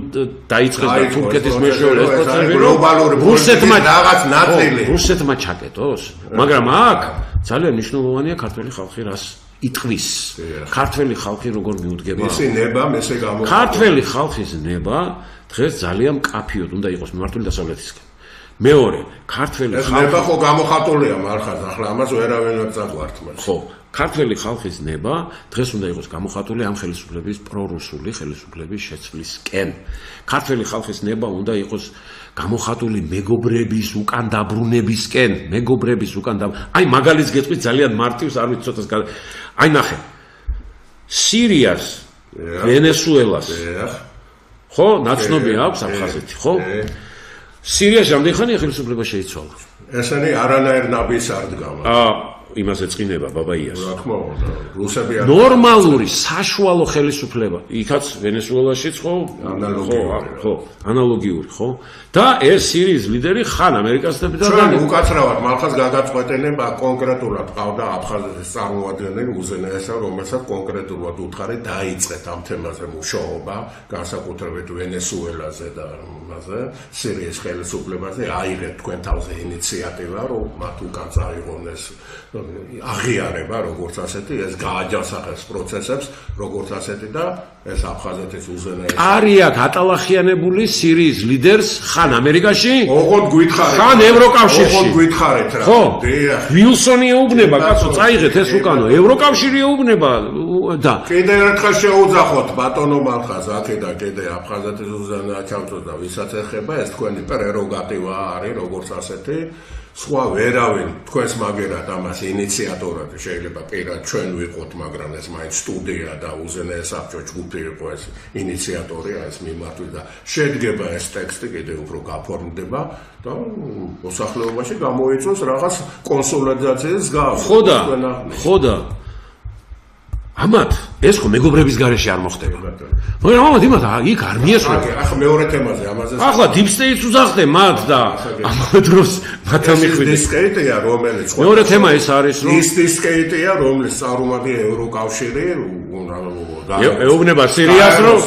დაიწყეს და თურქეთის მეშვეობით ეს პროცესი, რომ რუსეთმა ჩაკეტოს, მაგრამ აქ ძალიან მნიშვნელოვანია ქართველი ხალხი რას იტყვის. ქართველი ხალხი როგორ მიუდგება. მისი ნება, მესე გამოხატვა. ქართველი ხალხის ნება დღეს ძალიან მკაფიოდ უნდა იყოს მიმართული დასავლეთისკენ. მეორე, ქართველი ხალხი ნება ხო გამოხატულია მალხას, ახლა ამას ვერავინ ვერ წაგვართ მას. ხო, ქართველი ხალხის ნება დღეს უნდა იყოს გამოხატული ამ ხელისუფლების პრორუსული ხელისუფლების შეცვლისკენ. ქართველი ხალხის ნება უნდა იყოს გამოხატული მეგობრების უკან დაბრუნებისკენ, აი მაგალითს გეტყვით ძალიან მარტივს, არ ვიცი ცოტას აი ნახე. სირიას, ვენესუელას. ხო, ნაცნობი აქვს აფხაზეთი, ხო? სირიაში რამდენი ხანია ხელისუფლება შეიცვალა? ესენი არანაირ ნაბის არ დგამს. იმას ეწყინება ბაბაიას. რა თქმა უნდა, რუსები არ ნორმალური საშუალო ხელისუფლება. იქაც ვენესუელაშიც ხო? ხო, ანალოგიური, ხო? და ეს სირიის ლიდერი ხან ამერიკასთან და უკაცრავად მალხას გადაწყვეტენება კონკრეტულად ყავდა აფხაზეთის წარმოადგენელი უზენაესა, რომელსაც კონკრეტულად უთხარი დაიწყეთ ამ თემაზე მუშაობა, განსაკუთრებით ვენესუელაზე და ამაზე, სირიის ხელისუფლებაზე აიღეთ თქვენ თავზე ინიციატივა, რომ მათ უკან წაიღონ ეს აღიარება, როგორც ასეთი, ეს გააჯანსაღებს პროცესებს, როგორც ასეთი და ეს აფხაზეთის უზენაესი. არია გატალახიანებული სირიის ლიდერს ხან ამერიკაში, ოღონდ გითხარით. ხან ევროკავშირში. ოღონდ გითხარით რა. ხო, ვილსონი ეუბნება, კაცო, წაიღეთ ეს უკანო, ევროკავშირი ეუბნება და კიდევ ერთხელ შეუძახოთ ბატონო მალხას, აქედან კიდე აფხაზეთის უზენაესი ჩავწოთ და ვისაც ეხება, ეს თქვენი პრეროგატივა არის, როგორც ასეთი. სხვა ვერავინ თქვენს მაგერად ამას ინიციატორად შეიძლება პირად ჩვენ ვიყოთ, მაგრამ ეს მაინც სტუდია და უზენაეს საბჭო ჯგუფი იყო ეს ინიციატორი, ეს მიმართული და შედგება ეს ტექსტი კიდევ უფრო გაფორმდება და მოსახლეობაში გამოიწვევს რაღაც კონსოლიდაციის გავს. ხო და ამათ ეს ხო მეგობრების გარეშე არ მოხდება. მაგრამ ამათ იმათ იქ არ მიესწრება. ახლა მეორე თემაზე ამაზე. ახლა deep state-ს უძახდე მათ და ამ დროს მათ ამიხვიდე. deep state-ია რომელიც მეორე თემა ეს არის რომ deep state-ია რომელიც წარუმატია ევროკავშირი ეუბნება სირიას რომ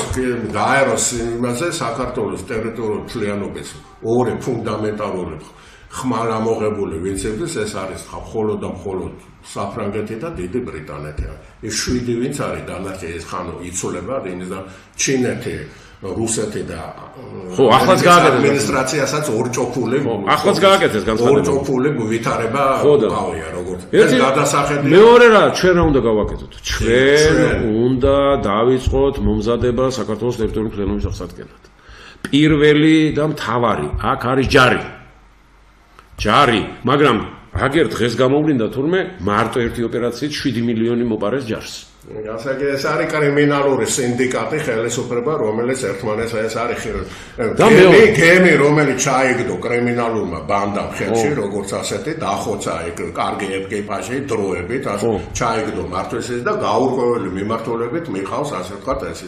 გაეროს იმაზე საქართველოს ტერიტორიული მთლიანობის ორი ფუნდამენტალური ხმალ ამოღებული ვინცების ეს არის მხოლოდ და მხოლოდ საფრანგეთი და დიდი ბრიტანეთი. ეს 7 ვინც არის დანარჩენი ეს ხანო იცოლება და ჩინეთი, რუსეთი და ხო, ახლაც გააკეთეს ადმინისტრაციასაც ორჭოფული. ახლაც გააკეთეს განცხადება. ორჭოფული ვითარება ყავია როგორც. ეს გადასახედია. მეორე რა, ჩვენ რა უნდა გავაკეთოთ? ჩვენ უნდა დავიწყოთ მომზადება საქართველოს ტერიტორიული მთლიანობის აღსადგენად. პირველი და მთავარი აქ არის ჯარი, მაგრამ აგერ დღეს გამოვლინდა თურმე მარტო ერთი ოპერაციით 7 მილიონი მოპარეს ჯარს. ასე იგი ეს არის კრიმინალური სინდიკატი ხელისუფლება, რომელიც ერთმანეთს ეს არის გემი, რომელიც ჩაიგდო კრიმინალურმა ბანდამ ხელში, როგორც ასეთი დახოცა ეგ კარგი ეკიპაჟი დროებით, ასე ჩაიგდო მართვისის და გაურკვეველი მიმართულებით მიყავს ასე ვთქვათ ეს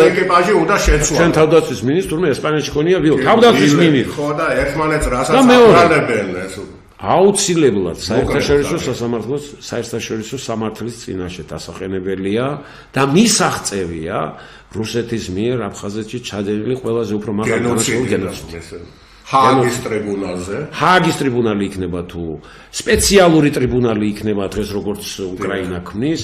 ეკიპაჟი უნდა შეცვალოს. ჩვენ თავდაცვის მინისტრმა ესპანეთში ქონია ვიო, თავდაცვის მინისტრი. ხო და ერთმანეთს რასაც აკრალებენ ეს აუცილებლად საერთაშორისო სამართლის წინაშე დასაყენებელია და მისაღწევია რუსეთის მიერ აფხაზეთში ჩადენილი ყველაზე უფრო მაღალი გენოციდი. ჰააგის ტრიბუნალი იქნება თუ სპეციალური ტრიბუნალი იქნება დღეს როგორც უკრაინა ქმნის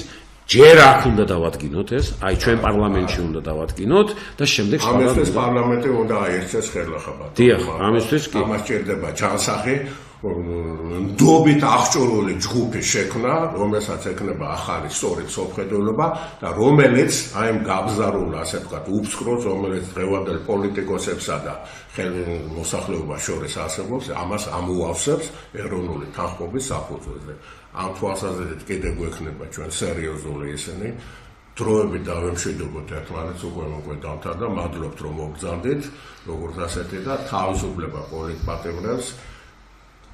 ჯერ აქ უნდა დავადგინოთ ეს, აი ჩვენ პარლამენტში უნდა დავადგინოთ და შემდეგ ამისთვის პარლამენტი უნდა აირჩეს ხელახალად. დიახ, ამისთვის კი. ამას ჭირდება ჯანსაღი ნდობით აღჭურვილი ჯგუფი შექმნა, რომელსაც ექნება ახალი სწორი სოფხედულობა და რომელიც აი ამ გაბზარულ, ასე ვთქვათ, უფსკროს, რომელიც დღევანდელ პოლიტიკოსებსა და მოსახლეობას შორის არსებობს, ამას ამოავსებს ეროვნული თანხმობის საფუძველზე. ამ თვალსაზრისით კიდე გვექნება ჩვენ სერიოზული ისინი დროებით დავემშვიდობოთ ერთმანეთს უკვე დამთავრდა, მადლობთ რომ მოგზავნით, როგორც ასეთი და თავისუფლება პოლიტპატიმრებს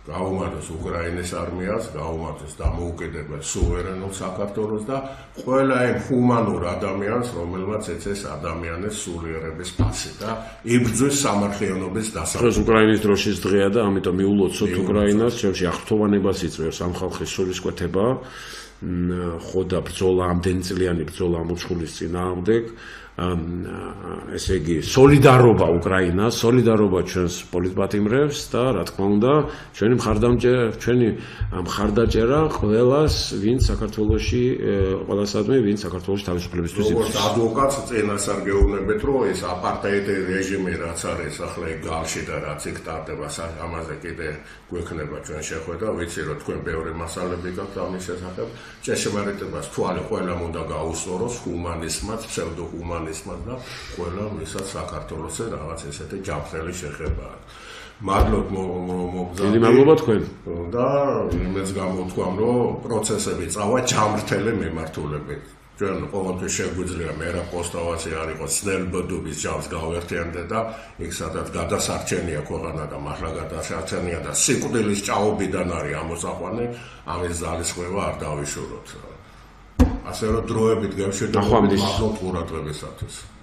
გაუმართოს უკრაინის არმიას, გაუმართოს დამოუკიდებელ სუვერენულ საქართველოს და ყველა იმ ჰუმანურ ადამიანს, რომელმაც ეცეს ადამიანის სულიერების ფასი და იბრძვის სამართლიანობის დასაქმებას. უკრაინის დროშის დღეა და ამიტომ მიულოცოთ უკრაინას, ჩემში აღფრთოვანებას იწვევს ამ ხალხის სულისკვეთება, ხო და ბრძოლა ამდენწლიანი ბრძოლა ამოწყულის წინააღმდეგ. ესე იგი სოლიდარობა უკრაინას, სოლიდარობა ჩვენს პოლიტპატიმრებს და რა თქმა უნდა ჩვენი მხარდაჭერა ყველას, ვინც საქართველოში ყველასადმი, ვინც საქართველოში თავისუფლებისთვის იბრძვის. როგორც ადვოკატს წინასწარ გეუბნებით, რომ ეს აპარტეიდი რეჟიმი რაც არის ახლა გალში და რაც იქ ტარდება, ამაზე კიდე გვექნება ჩვენ შეხვედრა, ვიცი რომ თქვენ ბევრი მასალები გაქვთ ამის შესახებ. ჭეშმარიტებას თვალი ყველამ უნდა გაუსწოროს, ჰუმანიზმად, ფსევდოჰუმანიზმად და ყველა ვისაც საქართველოსზე რაღაც ესეთი ჯანმრთელი შეხება აქვს. მადლობთ მოგზავნით. დიდი მადლობა თქვენ. და იმედს გამოთქვამ, რომ პროცესები წავა ჯანმრთელი მიმართულებით. ჩვენ ყოველთვის შეგვიძლია მერა პოსტავაცი არ იყოს სნელბოდობის ჯავს გავერთიანდე და იქ სადაც გადასარჩენია ქვეყანა და მართლა გადასარჩენია და სიკვდილის ჭაობიდან არის ამოსაყვანი, ამის ძალისხმევა არ დავიშუროთ. ასე რომ დროებით გემშვიდობებით მადლობთ ყურადღებისათვის.